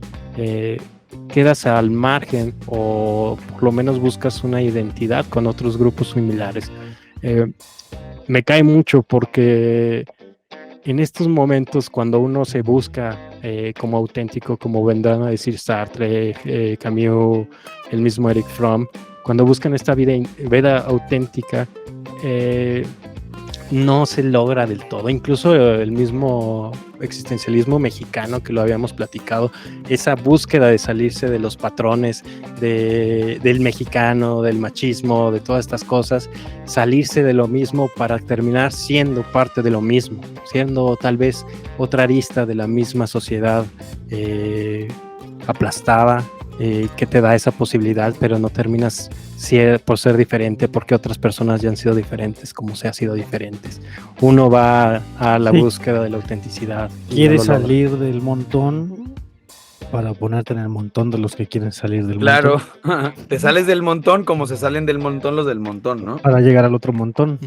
Quedas al margen, o por lo menos buscas una identidad con otros grupos similares. Me cae mucho porque en estos momentos, cuando uno se busca como auténtico, como vendrán a decir Sartre, Camus, el mismo Eric Fromm, cuando buscan esta vida auténtica, no se logra del todo. Incluso el mismo existencialismo mexicano que lo habíamos platicado, esa búsqueda de salirse de los patrones del mexicano, del machismo, de todas estas cosas, salirse de lo mismo para terminar siendo parte de lo mismo, siendo tal vez otra arista de la misma sociedad aplastada, que te da esa posibilidad, pero no terminas por ser diferente, porque otras personas ya han sido diferentes, como se ha sido diferentes. Uno va a la búsqueda de la autenticidad. Quieres salir del montón para ponerte en el montón de los que quieren salir del montón. Claro, te sales del montón como se salen del montón los del montón, ¿no? Para llegar al otro montón.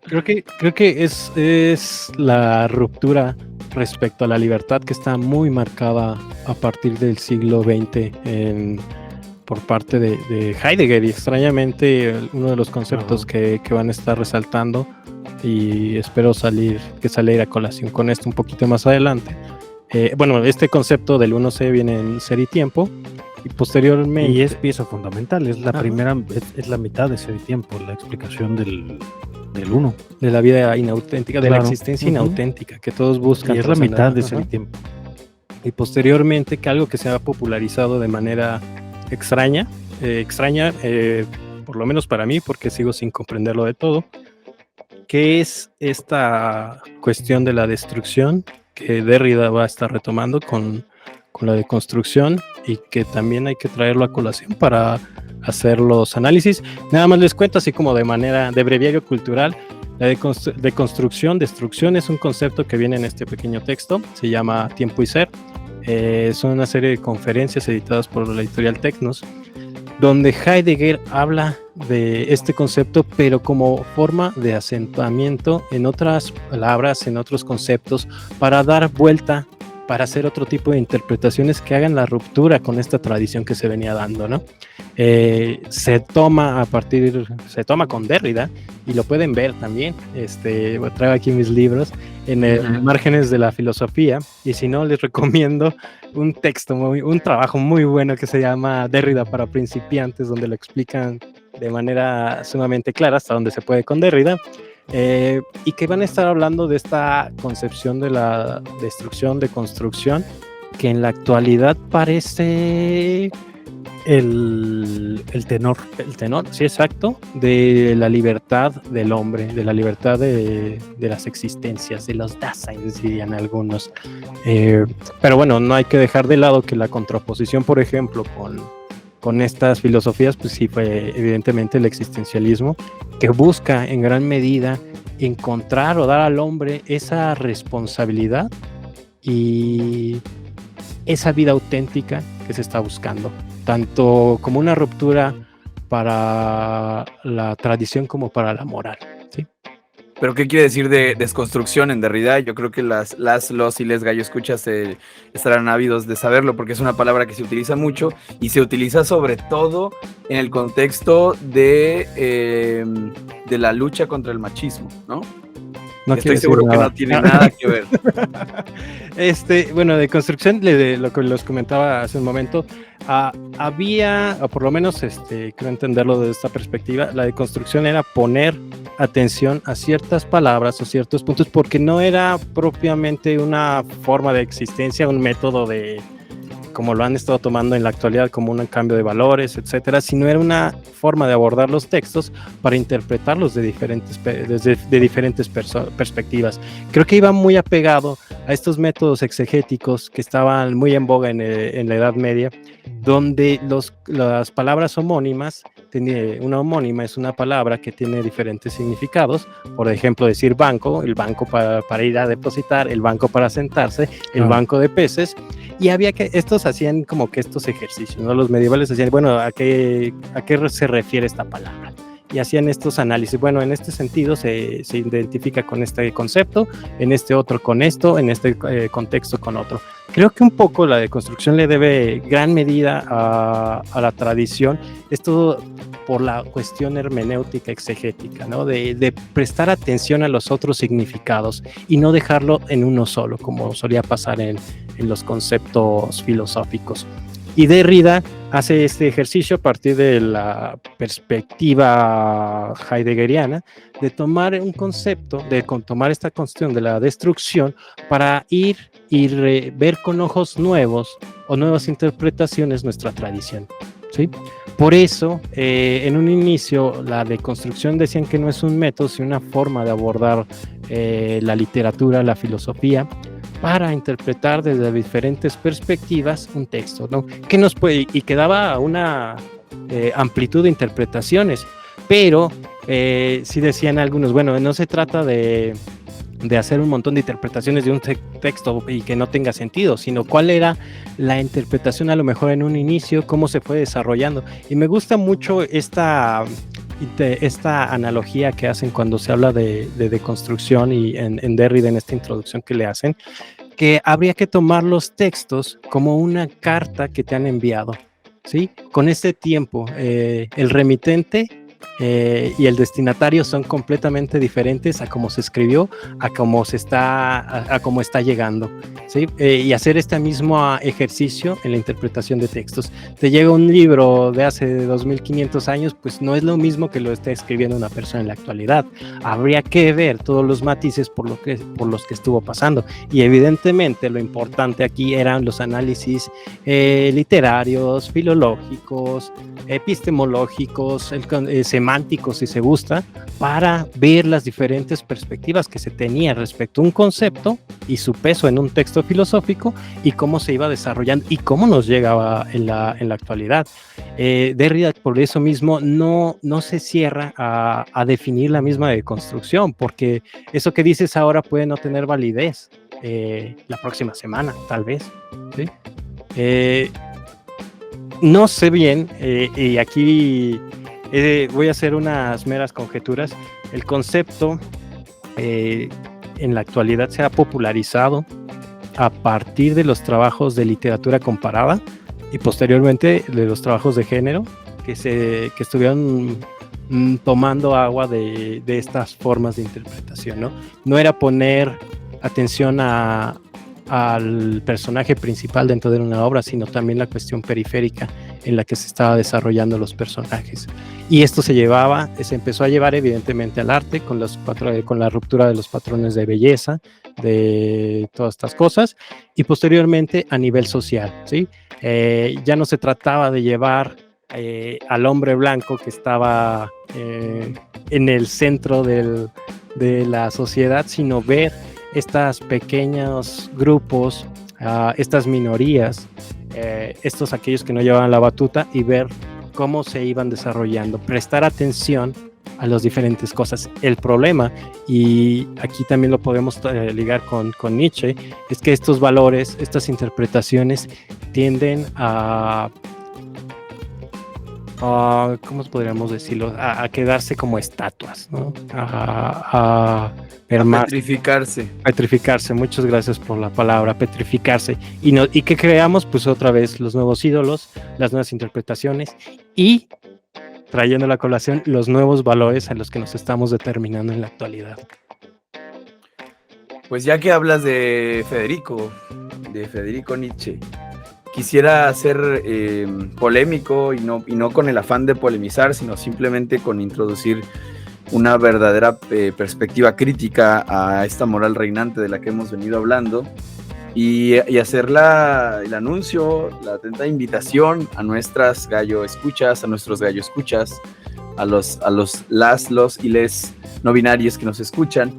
Creo que es la ruptura respecto a la libertad que está muy marcada a partir del siglo XX por parte de Heidegger, y extrañamente uno de los conceptos que van a estar resaltando, y espero que saliera a colación con esto un poquito más adelante. Bueno, este concepto del 1C viene en Ser y Tiempo, y posteriormente... Y es pieza fundamental, es la primera, es la mitad de Ser y Tiempo, la explicación del uno. De la vida inauténtica, de la existencia inauténtica que todos buscan. Y es la mitad de Ser y Tiempo. Y posteriormente, que algo que se ha popularizado de manera extraña, por lo menos para mí, porque sigo sin comprenderlo de todo, que es esta cuestión de la destrucción, que Derrida va a estar retomando con la deconstrucción, y que también hay que traerlo a colación para hacer los análisis. Nada más les cuento así como de manera de breviario cultural. La deconstrucción, destrucción, es un concepto que viene en este pequeño texto, se llama Tiempo y Ser. Son una serie de conferencias editadas por la editorial Tecnos, donde Heidegger habla de este concepto, pero como forma de asentamiento en otras palabras, en otros conceptos, para dar vuelta, para hacer otro tipo de interpretaciones que hagan la ruptura con esta tradición que se venía dando, ¿no? Se toma con Derrida, y lo pueden ver también. Traigo aquí mis libros en Márgenes de la Filosofía, y si no, les recomiendo un trabajo muy bueno que se llama Derrida para principiantes, donde lo explican de manera sumamente clara hasta donde se puede con Derrida. Y que van a estar hablando de esta concepción de la destrucción, de construcción, que en la actualidad parece el tenor, sí, exacto, de la libertad del hombre, de la libertad de las existencias, de los Daseins, dirían algunos. Pero bueno, no hay que dejar de lado que la contraposición, por ejemplo, con estas filosofías, pues sí fue evidentemente el existencialismo, que busca en gran medida encontrar o dar al hombre esa responsabilidad y esa vida auténtica que se está buscando, tanto como una ruptura para la tradición como para la moral, ¿sí? ¿Pero qué quiere decir de desconstrucción en Derrida? Yo creo que los y les gallo escuchas estarán ávidos de saberlo, porque es una palabra que se utiliza mucho, y se utiliza sobre todo en el contexto de la lucha contra el machismo, ¿no? Estoy seguro que no tiene nada que ver. Bueno, de construcción, de lo que les comentaba hace un momento, había, o por lo menos creo entenderlo desde esta perspectiva, la deconstrucción era poner atención a ciertas palabras o ciertos puntos, porque no era propiamente una forma de existencia, un método como lo han estado tomando en la actualidad, como un cambio de valores, etcétera, sino era una forma de abordar los textos para interpretarlos desde diferentes perspectivas. Creo que iba muy apegado a estos métodos exegéticos que estaban muy en boga en la Edad Media, donde las palabras homónimas, una homónima es una palabra que tiene diferentes significados. Por ejemplo, decir banco, el banco para ir a depositar, el banco para sentarse, el banco de peces. Y estos hacían como que estos ejercicios, ¿no? Los medievales hacían, bueno, ¿a qué se refiere esta palabra? Y hacían estos análisis. Bueno, en este sentido se identifica con este concepto, en este otro con esto, en este contexto con otro. Creo que un poco la deconstrucción le debe gran medida a la tradición, esto por la cuestión hermenéutica exegética, ¿no? De prestar atención a los otros significados y no dejarlo en uno solo, como solía pasar en los conceptos filosóficos. Y Derrida hace este ejercicio a partir de la perspectiva heideggeriana de tomar un concepto, de tomar esta cuestión de la destrucción para ir y ver con ojos nuevos o nuevas interpretaciones nuestra tradición, ¿sí? Por eso, en un inicio, la deconstrucción decían que no es un método, sino una forma de abordar la literatura, la filosofía, para interpretar desde diferentes perspectivas un texto, ¿no? Que nos puede, y que daba una amplitud de interpretaciones, pero sí decían algunos, bueno, no se trata de hacer un montón de interpretaciones de un texto y que no tenga sentido, sino cuál era la interpretación a lo mejor en un inicio, cómo se fue desarrollando. Y me gusta mucho esta analogía que hacen cuando se habla de deconstrucción y en Derrida, en esta introducción que le hacen, que habría que tomar los textos como una carta que te han enviado, ¿sí? Con este tiempo, el remitente y el destinatario son completamente diferentes a cómo se escribió, a cómo está llegando, ¿sí? Y hacer este mismo ejercicio en la interpretación de textos. Te llega un libro de hace 2500 años, pues no es lo mismo que lo está escribiendo una persona en la actualidad. Habría que ver todos los matices por los que estuvo pasando, y evidentemente lo importante aquí eran los análisis literarios, filológicos, epistemológicos, semánticos, si se gusta, para ver las diferentes perspectivas que se tenía respecto a un concepto y su peso en un texto filosófico y cómo se iba desarrollando y cómo nos llegaba en la actualidad. Derrida, por eso mismo, no se cierra a definir la misma deconstrucción, porque eso que dices ahora puede no tener validez la próxima semana, tal vez, ¿sí? No sé bien, y aquí voy a hacer unas meras conjeturas. El concepto en la actualidad se ha popularizado a partir de los trabajos de literatura comparada y posteriormente de los trabajos de género que estuvieron tomando agua de estas formas de interpretación, ¿no? No era poner atención al personaje principal dentro de una obra, sino también la cuestión periférica en la que se estaba desarrollando los personajes. Y esto se empezó a llevar evidentemente al arte con la ruptura de los patrones de belleza, de todas estas cosas, y posteriormente a nivel social, ¿sí? Ya no se trataba de llevar al hombre blanco que estaba en el centro de la sociedad, sino ver estos pequeños grupos, estas minorías, aquellos que no llevaban la batuta, y ver cómo se iban desarrollando, prestar atención a las diferentes cosas. El problema, y aquí también lo podemos ligar con Nietzsche, es que estos valores, estas interpretaciones tienden a ¿cómo podríamos decirlo? A quedarse como estatuas, ¿no? A petrificarse. Muchas gracias por la palabra, petrificarse. Y que creamos, pues otra vez, los nuevos ídolos, las nuevas interpretaciones y, trayendo la colación, los nuevos valores a los que nos estamos determinando en la actualidad. Pues ya que hablas de Federico Nietzsche, quisiera ser polémico y no con el afán de polemizar, sino simplemente con introducir una verdadera perspectiva crítica a esta moral reinante de la que hemos venido hablando y hacer el anuncio, la atenta invitación a nuestras gallo escuchas, a nuestros gallo escuchas, a los y les no binarios que nos escuchan,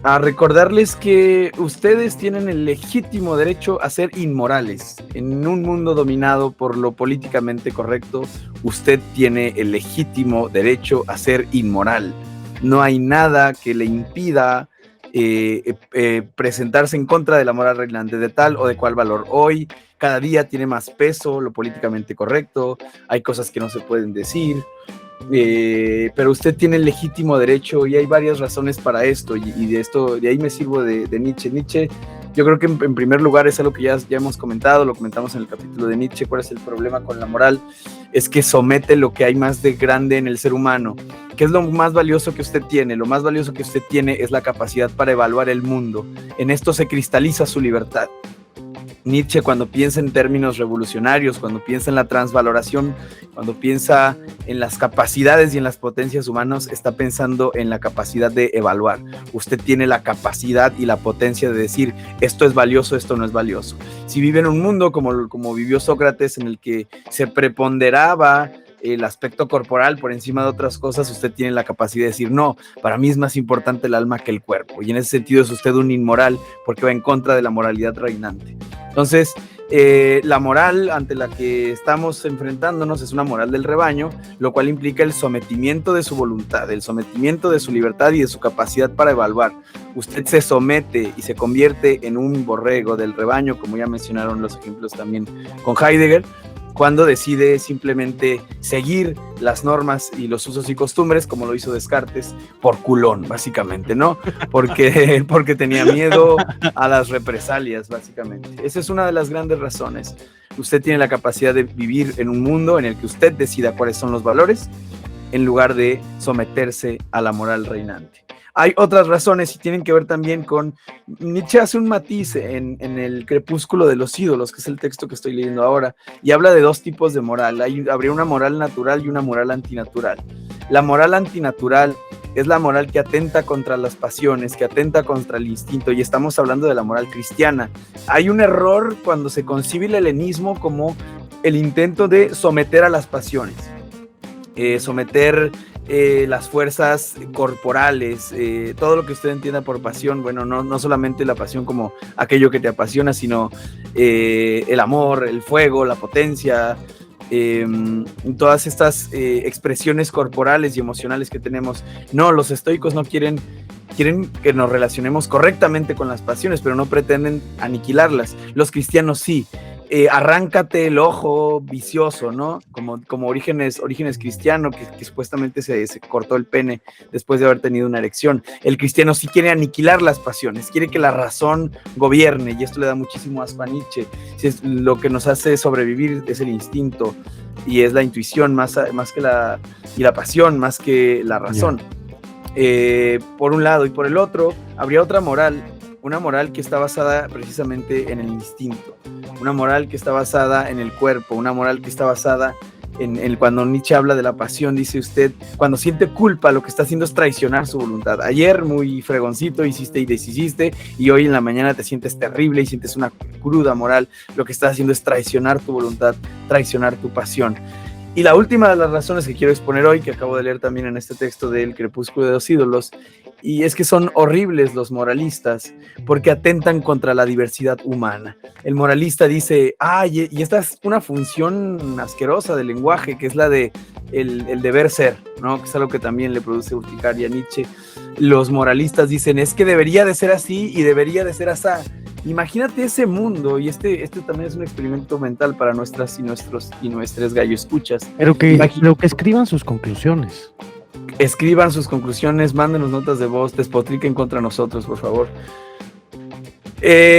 a recordarles que ustedes tienen el legítimo derecho a ser inmorales. En un mundo dominado por lo políticamente correcto, usted tiene el legítimo derecho a ser inmoral. No hay nada que le impida presentarse en contra de la moral reinante de tal o de cual valor. Hoy, cada día tiene más peso lo políticamente correcto, hay cosas que no se pueden decir, pero usted tiene el legítimo derecho y hay varias razones para esto y de ahí me sirvo de Nietzsche. Nietzsche, yo creo que en primer lugar es algo que ya hemos comentado, lo comentamos en el capítulo de Nietzsche. ¿Cuál es el problema con la moral? Es que somete lo que hay más de grande en el ser humano. ¿Qué es lo más valioso que usted tiene? Lo más valioso que usted tiene es la capacidad para evaluar el mundo. En esto se cristaliza su libertad. Nietzsche, cuando piensa en términos revolucionarios, cuando piensa en la transvaloración, cuando piensa en las capacidades y en las potencias humanas, está pensando en la capacidad de evaluar. Usted tiene la capacidad y la potencia de decir, esto es valioso, esto no es valioso. Si vive en un mundo como vivió Sócrates, en el que se preponderaba el aspecto corporal por encima de otras cosas, usted tiene la capacidad de decir, no, para mí es más importante el alma que el cuerpo. Y en ese sentido es usted un inmoral, porque va en contra de la moralidad reinante. Entonces, la moral ante la que estamos enfrentándonos es una moral del rebaño, lo cual implica el sometimiento de su voluntad, el sometimiento de su libertad y de su capacidad para evaluar. Usted se somete y se convierte en un borrego del rebaño, como ya mencionaron los ejemplos también con Heidegger, cuando decide simplemente seguir las normas y los usos y costumbres, como lo hizo Descartes, por culón, básicamente, ¿no? Porque tenía miedo a las represalias, básicamente. Esa es una de las grandes razones. Usted tiene la capacidad de vivir en un mundo en el que usted decida cuáles son los valores, en lugar de someterse a la moral reinante. Hay otras razones y tienen que ver también con... Nietzsche hace un matiz en el Crepúsculo de los ídolos, que es el texto que estoy leyendo ahora, y habla de dos tipos de moral. Habría una moral natural y una moral antinatural. La moral antinatural es la moral que atenta contra las pasiones, que atenta contra el instinto, y estamos hablando de la moral cristiana. Hay un error cuando se concibe el helenismo como el intento de someter a las pasiones, someter las fuerzas corporales, todo lo que usted entienda por pasión. Bueno, no solamente la pasión como aquello que te apasiona, sino el amor, el fuego, la potencia, todas estas expresiones corporales y emocionales que tenemos. No, los estoicos no quieren que nos relacionemos correctamente con las pasiones, pero no pretenden aniquilarlas. Los cristianos sí. Arráncate el ojo vicioso, ¿no? Como Orígenes cristiano, que supuestamente se cortó el pene después de haber tenido una erección. El cristiano sí quiere aniquilar las pasiones, quiere que la razón gobierne, y esto le da muchísimo asco a Nietzsche. Lo que nos hace sobrevivir es el instinto y es la intuición más que la pasión, más que la razón. Por un lado, y por el otro, habría otra moral, una moral que está basada precisamente en el instinto, una moral que está basada en el cuerpo, una moral que está basada en cuando Nietzsche habla de la pasión, dice usted, cuando siente culpa, lo que está haciendo es traicionar su voluntad. Ayer muy fregoncito hiciste y deshiciste, y hoy en la mañana te sientes terrible y sientes una cruda moral. Lo que estás haciendo es traicionar tu voluntad, traicionar tu pasión. Y la última de las razones que quiero exponer hoy, que acabo de leer también en este texto del Crepúsculo de los ídolos, y es que son horribles los moralistas porque atentan contra la diversidad humana. El moralista dice, y esta es una función asquerosa del lenguaje, que es la de el deber ser, ¿no? Que es algo que también le produce urticaria a Nietzsche. Los moralistas dicen, es que debería de ser así y debería de ser asá. Imagínate ese mundo, y este también es un experimento mental para nuestras y nuestros gallo escuchas. Pero que escriban sus conclusiones. Escriban sus conclusiones, mándenos notas de voz, despotriquen contra nosotros, por favor.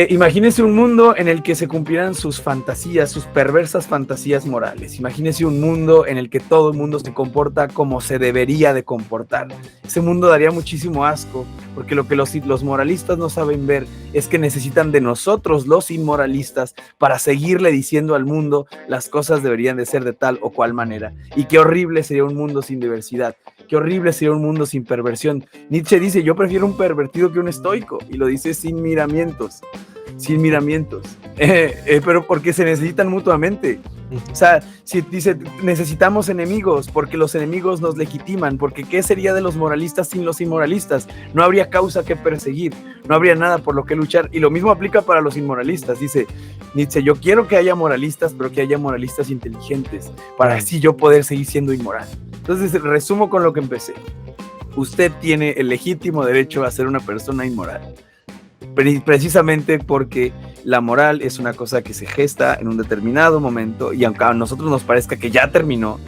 Imagínese un mundo en el que se cumplieran sus fantasías, sus perversas fantasías morales. Imagínese un mundo en el que todo el mundo se comporta como se debería de comportar. Ese mundo daría muchísimo asco, porque lo que los moralistas no saben ver es que necesitan de nosotros, los inmoralistas, para seguirle diciendo al mundo las cosas deberían de ser de tal o cual manera. Y qué horrible sería un mundo sin diversidad. Qué horrible sería un mundo sin perversión. Nietzsche dice, yo prefiero un pervertido que un estoico, y lo dice sin miramientos, pero porque se necesitan mutuamente. O sea, si dice, necesitamos enemigos, porque los enemigos nos legitiman, porque ¿qué sería de los moralistas sin los inmoralistas? No habría causa que perseguir, no habría nada por lo que luchar, y lo mismo aplica para los inmoralistas. Dice Nietzsche, yo quiero que haya moralistas, pero que haya moralistas inteligentes, para así yo poder seguir siendo inmoral. Entonces, resumo con lo que empecé. Usted tiene el legítimo derecho a ser una persona inmoral, precisamente porque la moral es una cosa que se gesta en un determinado momento, y aunque a nosotros nos parezca que ya terminó,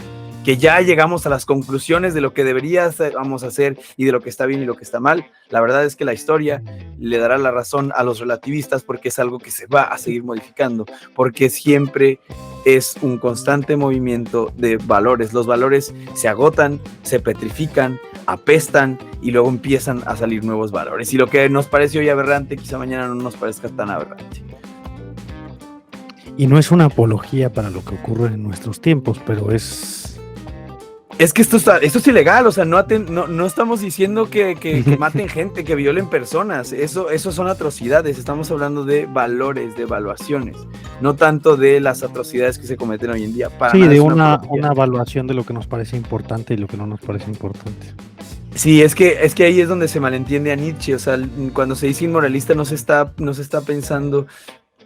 que ya llegamos a las conclusiones de lo que deberíamos hacer y de lo que está bien y lo que está mal, la verdad es que la historia le dará la razón a los relativistas, porque es algo que se va a seguir modificando, porque siempre es un constante movimiento de valores. Los valores se agotan, se petrifican, apestan, y luego empiezan a salir nuevos valores, y lo que nos parece hoy aberrante quizá mañana no nos parezca tan aberrante. Y no es una apología para lo que ocurre en nuestros tiempos, pero es que esto es ilegal, o sea, no estamos diciendo que maten gente, que violen personas, eso son atrocidades, estamos hablando de valores, de evaluaciones, no tanto de las atrocidades que se cometen hoy en día. Sí, de una evaluación de lo que nos parece importante y lo que no nos parece importante. Sí, es que ahí es donde se malentiende a Nietzsche, o sea, cuando se dice inmoralista no se está pensando,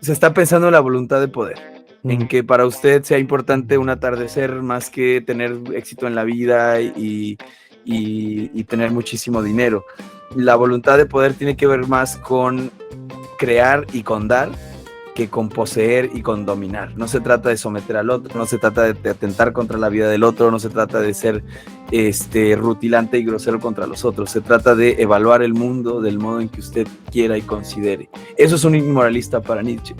se está pensando en la voluntad de poder. En que para usted sea importante un atardecer más que tener éxito en la vida y tener muchísimo dinero. La voluntad de poder tiene que ver más con crear y con dar que con poseer y con dominar. No se trata de someter al otro, no se trata de atentar contra la vida del otro, no se trata de ser rutilante y grosero contra los otros. Se trata de evaluar el mundo del modo en que usted quiera y considere. Eso es un inmoralista para Nietzsche.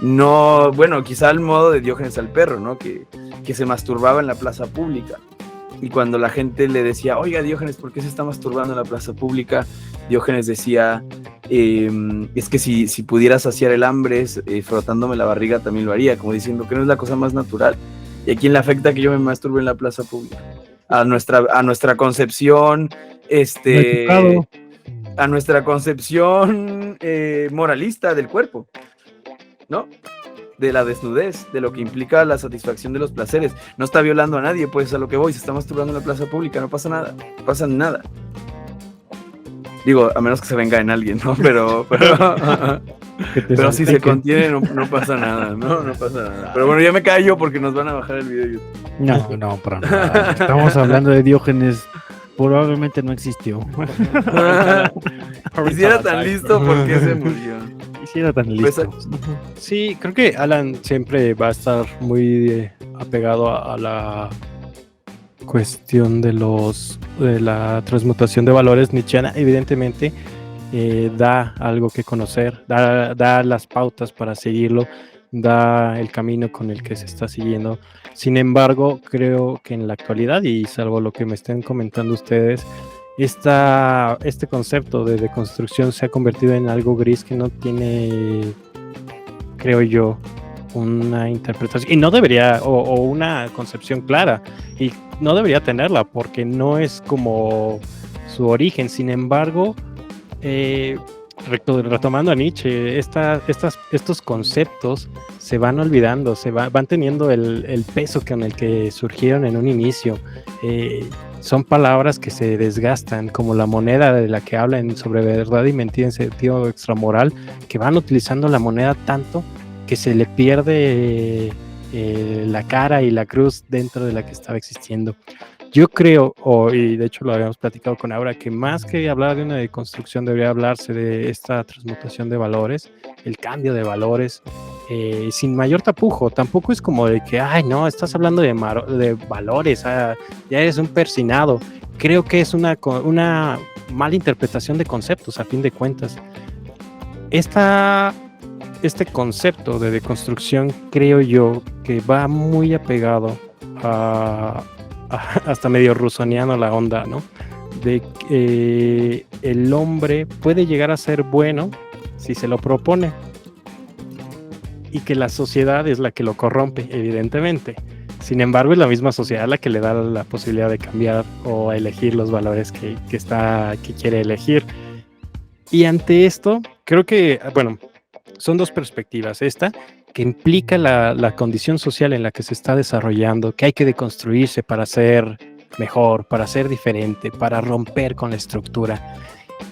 No, bueno, quizá al modo de Diógenes al perro, ¿no? Que se masturbaba en la plaza pública. Y cuando la gente le decía, oiga, Diógenes, ¿por qué se está masturbando en la plaza pública? Diógenes decía, es que si pudiera saciar el hambre frotándome la barriga también lo haría, como diciendo que no es la cosa más natural. ¿Y a quién le afecta que yo me masturbe en la plaza pública? A nuestra concepción, a nuestra concepción moralista del cuerpo, ¿no? De la desnudez, de lo que implica la satisfacción de los placeres. No está violando a nadie, pues a lo que voy, se está masturbando en la plaza pública, no pasa nada, no pasa nada. Digo, a menos que se venga en alguien, ¿no? Pero pero si se contiene no pasa nada, ¿no? No pasa nada. Pero bueno, ya me callo porque nos van a bajar el video de YouTube. No, para nada. Estamos hablando de Diógenes. Probablemente no existió. Si era tan listo, ¿por qué se murió? Si era tan listo. Sí, creo que Alan siempre va a estar muy apegado a la cuestión de la transmutación de valores nietzscheana. Evidentemente da algo que conocer, da las pautas para seguirlo, da el camino con el que se está siguiendo. Sin embargo, creo que en la actualidad, y salvo lo que me estén comentando ustedes, este concepto de deconstrucción se ha convertido en algo gris que no tiene, creo yo, una interpretación, y no debería, o una concepción clara, y no debería tenerla, porque no es como su origen. Sin embargo, retomando a Nietzsche, estos conceptos se van olvidando, van teniendo el peso con el que surgieron en un inicio. Son palabras que se desgastan, como la moneda de la que hablan sobre verdad y mentira en sentido extramoral, que van utilizando la moneda tanto que se le pierde la cara y la cruz dentro de la que estaba existiendo. Yo creo, y de hecho lo habíamos platicado con Aura, que más que hablar de una deconstrucción debería hablarse de esta transmutación de valores, el cambio de valores, sin mayor tapujo. Tampoco es como de que, ay no, estás hablando de valores, ya eres un persinado. Creo que es una mala interpretación de conceptos, a fin de cuentas. Este concepto de deconstrucción, creo yo, que va muy apegado hasta medio rusoniano la onda, ¿no? De que el hombre puede llegar a ser bueno si se lo propone, y que la sociedad es la que lo corrompe, evidentemente. Sin embargo, es la misma sociedad la que le da la posibilidad de cambiar o elegir los valores que quiere elegir. Y ante esto, creo que, bueno, son dos perspectivas. Esta, que implica la condición social en la que se está desarrollando, que hay que deconstruirse para ser mejor, para ser diferente, para romper con la estructura.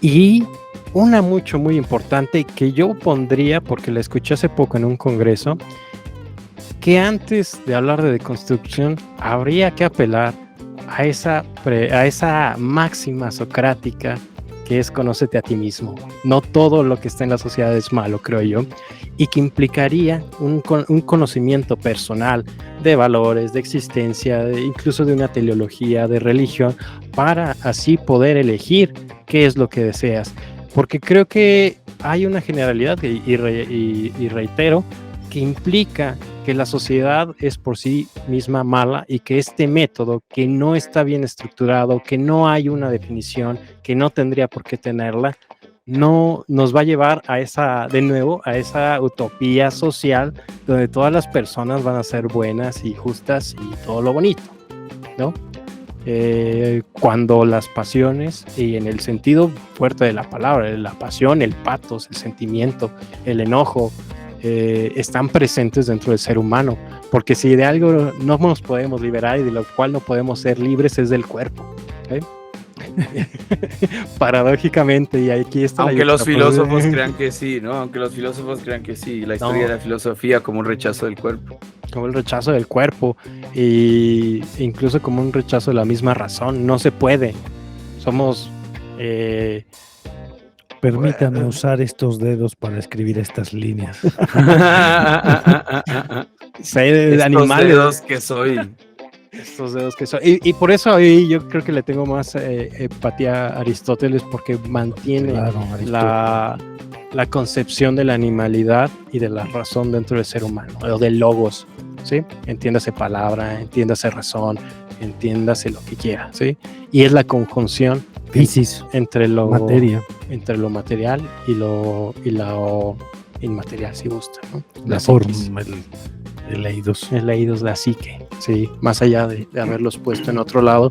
Y una muy importante que yo pondría, porque la escuché hace poco en un congreso, que antes de hablar de deconstrucción habría que apelar a esa máxima socrática que es conócete a ti mismo. No todo lo que está en la sociedad es malo, creo yo, y que implicaría un conocimiento personal de valores, de existencia, incluso de una teleología, de religión, para así poder elegir qué es lo que deseas. Porque creo que hay una generalidad, y reitero, que implica que la sociedad es por sí misma mala, y que este método, que no está bien estructurado, que no hay una definición, que no tendría por qué tenerla, no nos va a llevar a esa utopía social donde todas las personas van a ser buenas y justas y todo lo bonito, ¿no? Cuando las pasiones, y en el sentido fuerte de la palabra, la pasión, el patos, el sentimiento, el enojo, están presentes dentro del ser humano, porque si de algo no nos podemos liberar y de lo cual no podemos ser libres es del cuerpo, ¿okay? Paradójicamente, y aquí está. Aunque los filósofos crean que sí, ¿no? Aunque los filósofos crean que sí, la historia de la filosofía como un rechazo del cuerpo. Como el rechazo del cuerpo, e incluso como un rechazo de la misma razón. No se puede. Somos... Permítame usar estos dedos para escribir estas líneas. Estos animales. Dedos que soy. Estos dedos que soy. Y por eso ahí yo creo que le tengo más empatía a Aristóteles, porque mantiene la concepción de la animalidad y de la razón dentro del ser humano, o del logos, ¿sí? Entiéndase palabra, entiéndase razón, entiéndase lo que quiera, ¿sí? Y es la conjunción entre lo material y lo inmaterial, si gusta, ¿no? La forma, el eidos. El eidos, la psique, sí, más allá de haberlos puesto en otro lado.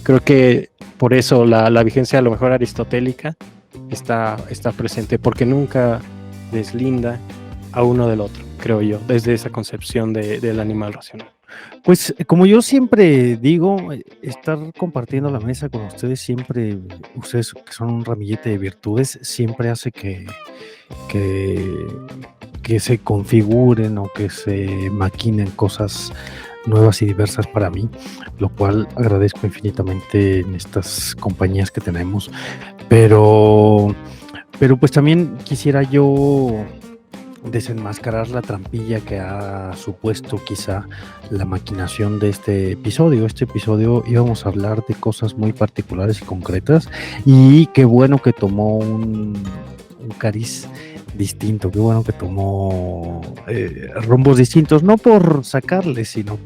Creo que por eso la vigencia a lo mejor aristotélica está presente, porque nunca deslinda a uno del otro, creo yo, desde esa concepción del animal racional. Pues como yo siempre digo, estar compartiendo la mesa con ustedes siempre, ustedes que son un ramillete de virtudes, siempre hace que se configuren o que se maquinen cosas nuevas y diversas para mí, lo cual agradezco infinitamente en estas compañías que tenemos, pero pues también quisiera yo desenmascarar la trampilla que ha supuesto quizá la maquinación de este episodio. Este episodio íbamos a hablar de cosas muy particulares y concretas, y qué bueno que tomó un cariz distinto, qué bueno que tomó rumbos distintos, no por sacarle, sino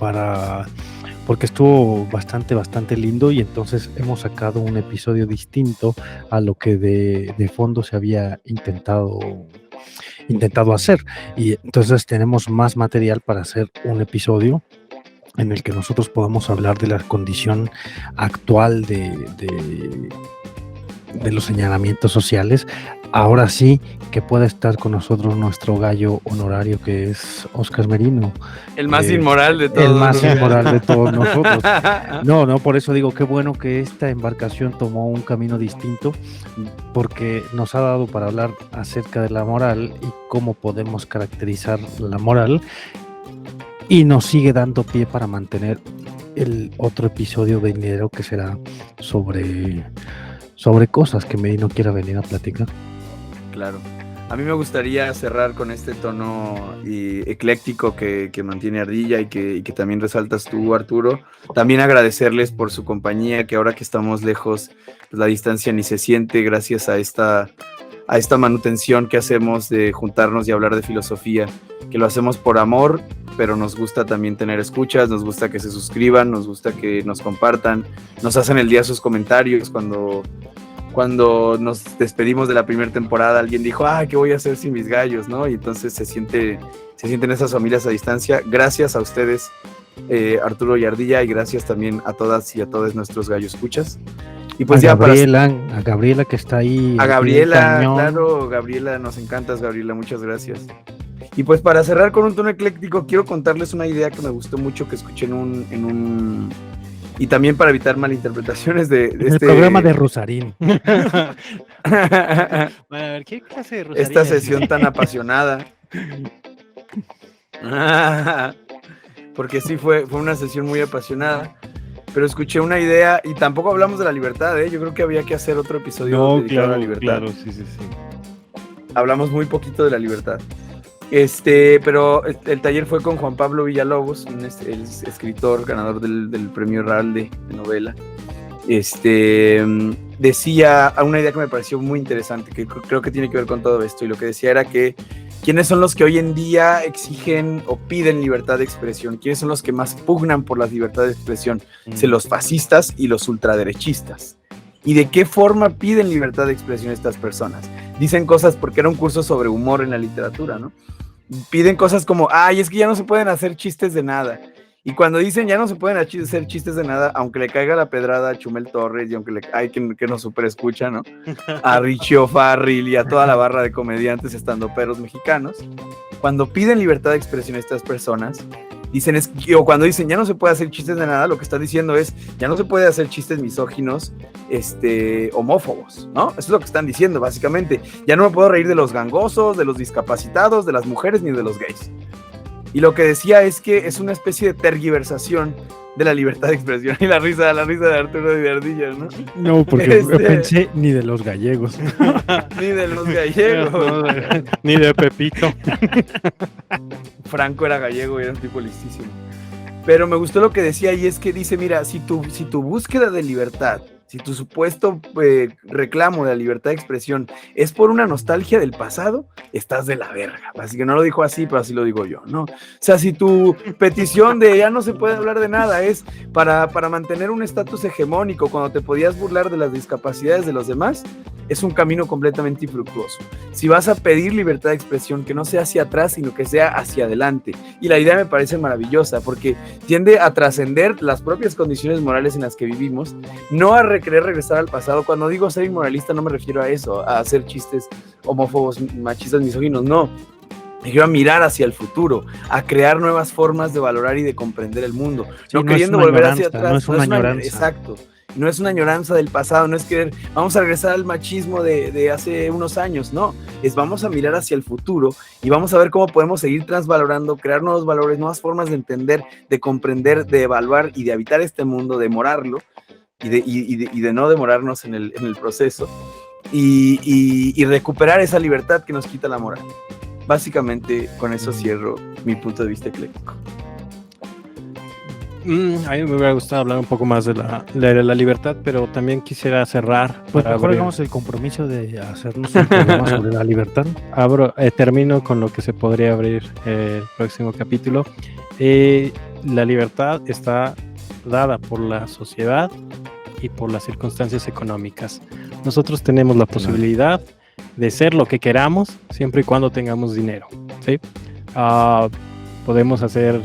porque estuvo bastante lindo, y entonces hemos sacado un episodio distinto a lo que de fondo se había intentado hacer, y entonces tenemos más material para hacer un episodio en el que nosotros podamos hablar de la condición actual de los señalamientos sociales. Ahora sí que puede estar con nosotros nuestro gallo honorario, que es Óscar Merino. El más inmoral de todos. El más inmoral de todos nosotros. No, por eso digo, qué bueno que esta embarcación tomó un camino distinto, porque nos ha dado para hablar acerca de la moral y cómo podemos caracterizar la moral, y nos sigue dando pie para mantener el otro episodio venidero, que será sobre cosas que Merino quiera venir a platicar. Claro. A mí me gustaría cerrar con este tono ecléctico que mantiene Ardilla y que también resaltas tú, Arturo. También agradecerles por su compañía, que ahora que estamos lejos, pues la distancia ni se siente, gracias a esta manutención que hacemos de juntarnos y hablar de filosofía, que lo hacemos por amor, pero nos gusta también tener escuchas, nos gusta que se suscriban, nos gusta que nos compartan, nos hacen el día sus comentarios. Cuando nos despedimos de la primera temporada, alguien dijo, ¿qué voy a hacer sin mis gallos?, ¿no? Y entonces se sienten esas familias a distancia. Gracias a ustedes, Arturo y Ardilla, y gracias también a todas y a todos nuestros gallos escuchas. Y pues a Gabriela que está ahí. A Gabriela, claro, Gabriela, nos encantas, Gabriela, muchas gracias. Y pues para cerrar con un tono ecléctico, quiero contarles una idea que me gustó mucho, que escuché en un y también para evitar malinterpretaciones de el programa de Rosarín. Bueno, a ver, ¿qué clase de Rosarín? Esta sesión tan apasionada. Porque sí fue una sesión muy apasionada, pero escuché una idea y tampoco hablamos de la libertad, ¿eh? Yo creo que había que hacer otro episodio dedicado a la libertad. Claro, sí. Hablamos muy poquito de la libertad. Pero el taller fue con Juan Pablo Villalobos, el escritor ganador del premio Ralde de novela. Decía una idea que me pareció muy interesante, que creo que tiene que ver con todo esto, y lo que decía era que ¿quiénes son los que hoy en día exigen o piden libertad de expresión? ¿Quiénes son los que más pugnan por la libertad de expresión? Los fascistas y los ultraderechistas. ¿Y de qué forma piden libertad de expresión estas personas? dicen cosas porque era un curso sobre humor en la literatura, ¿no? Piden cosas como, ay, es que ya no se pueden hacer chistes de nada. Y cuando dicen ya no se pueden hacer chistes de nada, aunque le caiga la pedrada a Chumel Torres y aunque hay quien que nos super escucha, ¿no? A Richie O'Farrill y a toda la barra de comediantes estandoperos mexicanos, cuando piden libertad de expresión a estas personas, dicen o cuando dicen ya no se puede hacer chistes de nada, lo que están diciendo es ya no se puede hacer chistes misóginos, homófobos, ¿no? Eso es lo que están diciendo básicamente. Ya no me puedo reír de los gangosos, de los discapacitados, de las mujeres ni de los gays. Y lo que decía es que es una especie de tergiversación de la libertad de expresión. Y la risa de Arturo de Ardillas, ¿no? No, porque pensé ni de los gallegos. Ni de los gallegos. Ni de Pepito. Franco era gallego y era un tipo listísimo. Pero me gustó lo que decía, y es que dice, mira, si tu búsqueda de libertad, si tu supuesto reclamo de la libertad de expresión es por una nostalgia del pasado, estás de la verga. Así que no lo dijo así, pero así lo digo yo, ¿no? O sea, si tu petición de ya no se puede hablar de nada es para mantener un estatus hegemónico cuando te podías burlar de las discapacidades de los demás, es un camino completamente infructuoso. Si vas a pedir libertad de expresión, que no sea hacia atrás, sino que sea hacia adelante. Y la idea me parece maravillosa, porque tiende a trascender las propias condiciones morales en las que vivimos, no a querer regresar al pasado. Cuando digo ser inmoralista no me refiero a eso, a hacer chistes homófobos, machistas, misóginos, no. Me refiero a mirar hacia el futuro, a crear nuevas formas de valorar y de comprender el mundo. Sí, no queriendo volver hacia atrás. No es una añoranza. Exacto. No es una añoranza del pasado, no es querer, vamos a regresar al machismo de hace unos años, no. Es vamos a mirar hacia el futuro y vamos a ver cómo podemos seguir transvalorando, crear nuevos valores, nuevas formas de entender, de comprender, de evaluar y de habitar este mundo, de morarlo. Y de no demorarnos en el proceso y recuperar esa libertad que nos quita la moral. Básicamente con eso cierro mi punto de vista ecléctico. A mí me hubiera gustado hablar un poco más de la libertad, pero también quisiera cerrar. Pues mejor hagamos el compromiso de hacernos un programa sobre la libertad. Termino con lo que se podría abrir el próximo capítulo. La libertad está dada por la sociedad y por las circunstancias económicas. Nosotros tenemos la posibilidad de ser lo que queramos siempre y cuando tengamos dinero, ¿sí? Podemos hacer,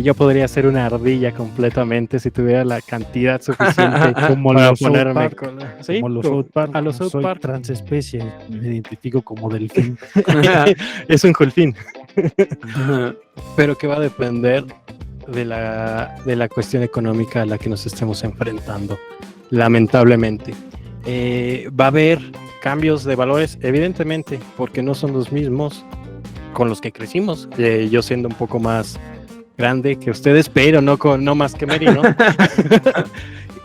yo podría ser una ardilla completamente si tuviera la cantidad suficiente como para los ponerme South Park, ¿sí? como los South Park. A los South soy Park. transespecie, me identifico como delfín. Es un delfín. Pero que va a depender de la cuestión económica a la que nos estemos enfrentando, lamentablemente. Va a haber cambios de valores, evidentemente, porque no son los mismos con los que crecimos. Yo siendo un poco más grande que ustedes, pero no más que Mary, ¿no?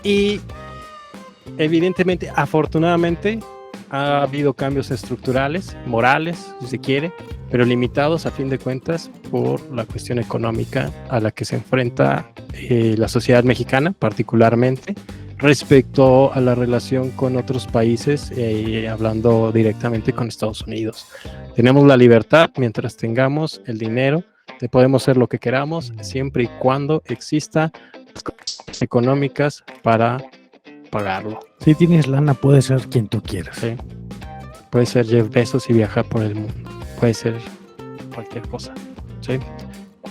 Y evidentemente, afortunadamente, ha habido cambios estructurales, morales, si se quiere, pero limitados a fin de cuentas por la cuestión económica a la que se enfrenta la sociedad mexicana, particularmente respecto a la relación con otros países, hablando directamente con Estados Unidos. Tenemos la libertad mientras tengamos el dinero, podemos hacer lo que queramos, siempre y cuando exista las condiciones económicas para pagarlo. Si tienes lana, puedes ser quien tú quieras. Sí. Puede ser Jeff Bezos y viajar por el mundo. Puede ser cualquier cosa. ¿Sí?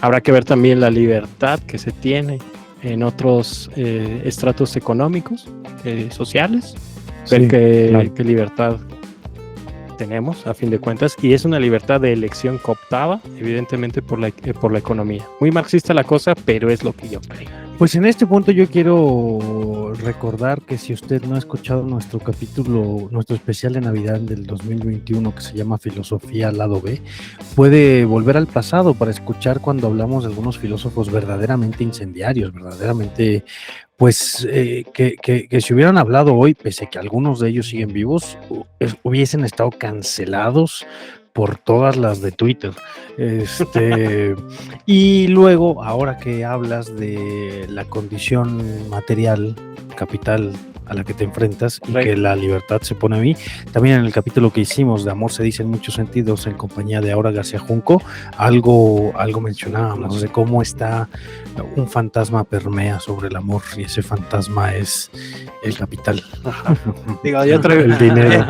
Habrá que ver también la libertad que se tiene en otros estratos económicos, sociales. Ver Sí, claro. qué libertad tenemos, a fin de cuentas. Y es una libertad de elección cooptada, evidentemente, por la economía. Muy marxista la cosa, pero es lo que yo creo. Pues en este punto yo quiero recordar que si usted no ha escuchado nuestro capítulo, nuestro especial de Navidad del 2021 que se llama Filosofía Lado B, puede volver al pasado para escuchar cuando hablamos de algunos filósofos verdaderamente incendiarios, verdaderamente, pues que si hubieran hablado hoy, pese a que algunos de ellos siguen vivos, hubiesen estado cancelados por todas las de Twitter. Y luego, ahora que hablas de la condición material, capital a la que te enfrentas y que la libertad se pone a mí. También en el capítulo que hicimos de Amor se dice en muchos sentidos, en compañía de Aura García Junco, algo mencionábamos de cómo está un fantasma permea sobre el amor y ese fantasma es el capital. Digo, yo traigo el dinero.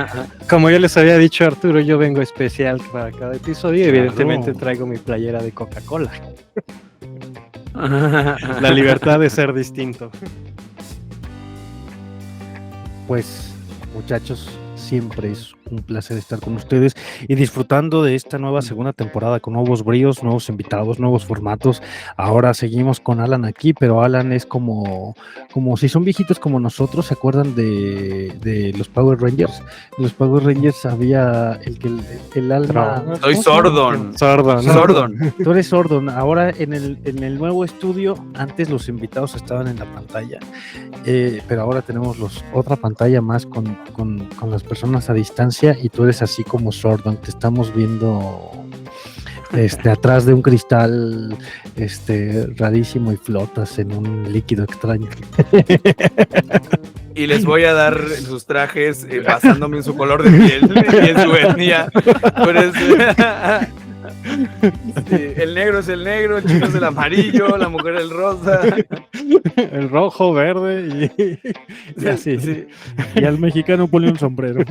Como yo les había dicho a Arturo, yo vengo especial para cada episodio y evidentemente traigo mi playera de Coca-Cola. La libertad de ser distinto. Pues, muchachos, siempre es un placer estar con ustedes y disfrutando de esta nueva segunda temporada con nuevos bríos, nuevos invitados, nuevos formatos. Ahora seguimos con Alan aquí, pero Alan es como si son viejitos como nosotros, ¿se acuerdan de los Power Rangers? En los Power Rangers había el alma... Soy Sordon. Tú eres Sordon. Ahora en el nuevo estudio, antes los invitados estaban en la pantalla, pero ahora tenemos otra pantalla más con las personas a distancia y tú eres así como Sordon, te estamos viendo atrás de un cristal rarísimo y flotas en un líquido extraño. Y les voy a dar sus trajes basándome en su color de piel y en su etnia. El negro es el negro, el chico es el amarillo, la mujer el rosa, el rojo, verde y así. Sí. Y al mexicano pone un sombrero.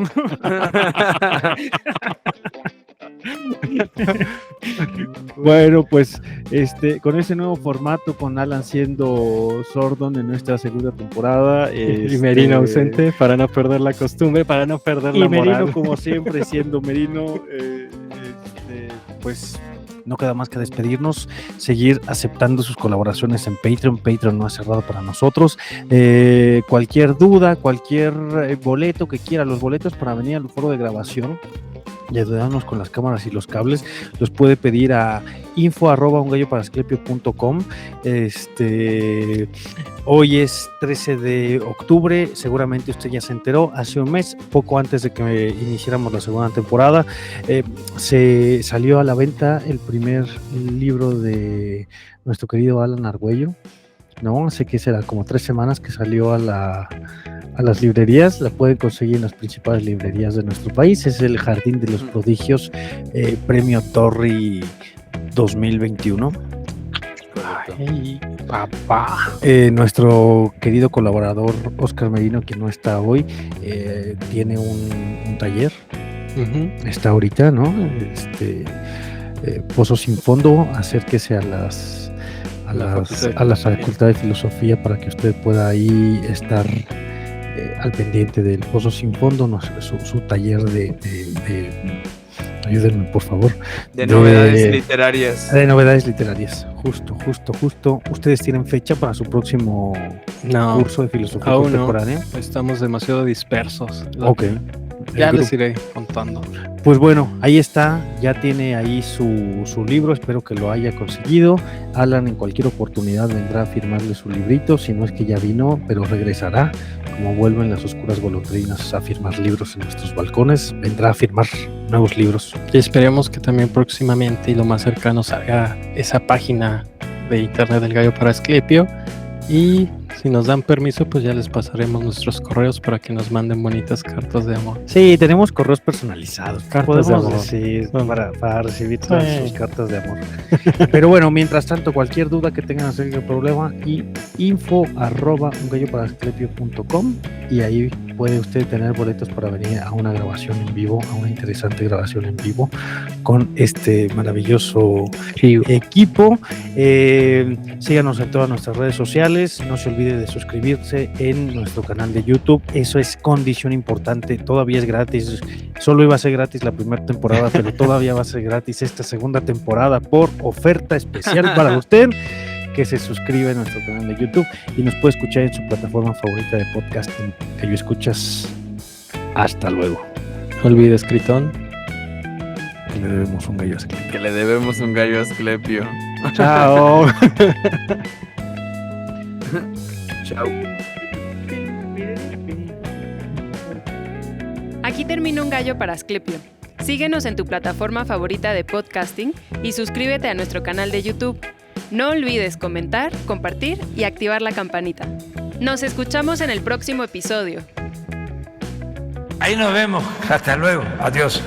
Bueno, pues con ese nuevo formato, con Alan siendo Sordon en nuestra segunda temporada y Merino ausente para no perder la costumbre, para no perder la moral. Y Merino como siempre siendo Merino, pues no queda más que despedirnos, seguir aceptando sus colaboraciones en Patreon. Patreon no ha cerrado para nosotros. Cualquier duda, cualquier boleto que quiera, los boletos para venir al foro de grabación y ayudarnos con las cámaras y los cables, los puede pedir a info@ungalloparasclepio.com. Hoy es 13 de octubre, seguramente usted ya se enteró, hace un mes, poco antes de que iniciáramos la segunda temporada, se salió a la venta el primer libro de nuestro querido Alan Argüello, ¿no? Así que será como 3 semanas que salió a las librerías. La pueden conseguir en las principales librerías de nuestro país. Es El Jardín de los Prodigios, Premio Torri 2021. Ay, papá. Nuestro querido colaborador Oscar Merino, que no está hoy, tiene un taller. Está ahorita, ¿no? Pozo sin fondo. Acérquese a la Facultad de Filosofía para que usted pueda ahí estar al pendiente del Pozo sin fondo, su taller de ayúdenme por favor, de novedades literarias. De novedades literarias, justo. ¿Ustedes tienen fecha para su próximo curso de filosofía contemporánea? No, estamos demasiado dispersos. Ok. Ya les iré contando. Pues bueno, ahí está, ya tiene ahí su libro, espero que lo haya conseguido. Alan en cualquier oportunidad vendrá a firmarle su librito, si no es que ya vino, pero regresará, como vuelven las oscuras golondrinas a firmar libros en nuestros balcones, vendrá a firmar nuevos libros. Y esperemos que también próximamente y lo más cercano salga esa página de internet del Gallo para Asclepio. Y si nos dan permiso, pues ya les pasaremos nuestros correos para que nos manden bonitas cartas de amor. Sí, tenemos correos personalizados. Cartas de amor. Sí, para recibir todas sus cartas de amor. Pero bueno, mientras tanto, cualquier duda que tengan acerca del problema, y info@ungalloparasclepio.com, y ahí puede usted tener boletos para venir a una grabación en vivo, a una interesante grabación en vivo con este maravilloso equipo. Síganos en todas nuestras redes sociales, no se olvide de suscribirse en nuestro canal de YouTube, eso es condición importante, todavía es gratis, solo iba a ser gratis la primera temporada, pero todavía va a ser gratis esta segunda temporada por oferta especial para usted, que se suscribe a nuestro canal de YouTube y nos puede escuchar en su plataforma favorita de podcasting, que yo escuchas. Hasta luego. No olvides, Critón, que le debemos un gallo a Asclepio. Que le debemos un gallo a Asclepio. Chao. Chao. Aquí termina Un Gallo para Asclepio. Síguenos en tu plataforma favorita de podcasting y suscríbete a nuestro canal de YouTube. No olvides comentar, compartir y activar la campanita. Nos escuchamos en el próximo episodio. Ahí nos vemos. Hasta luego. Adiós.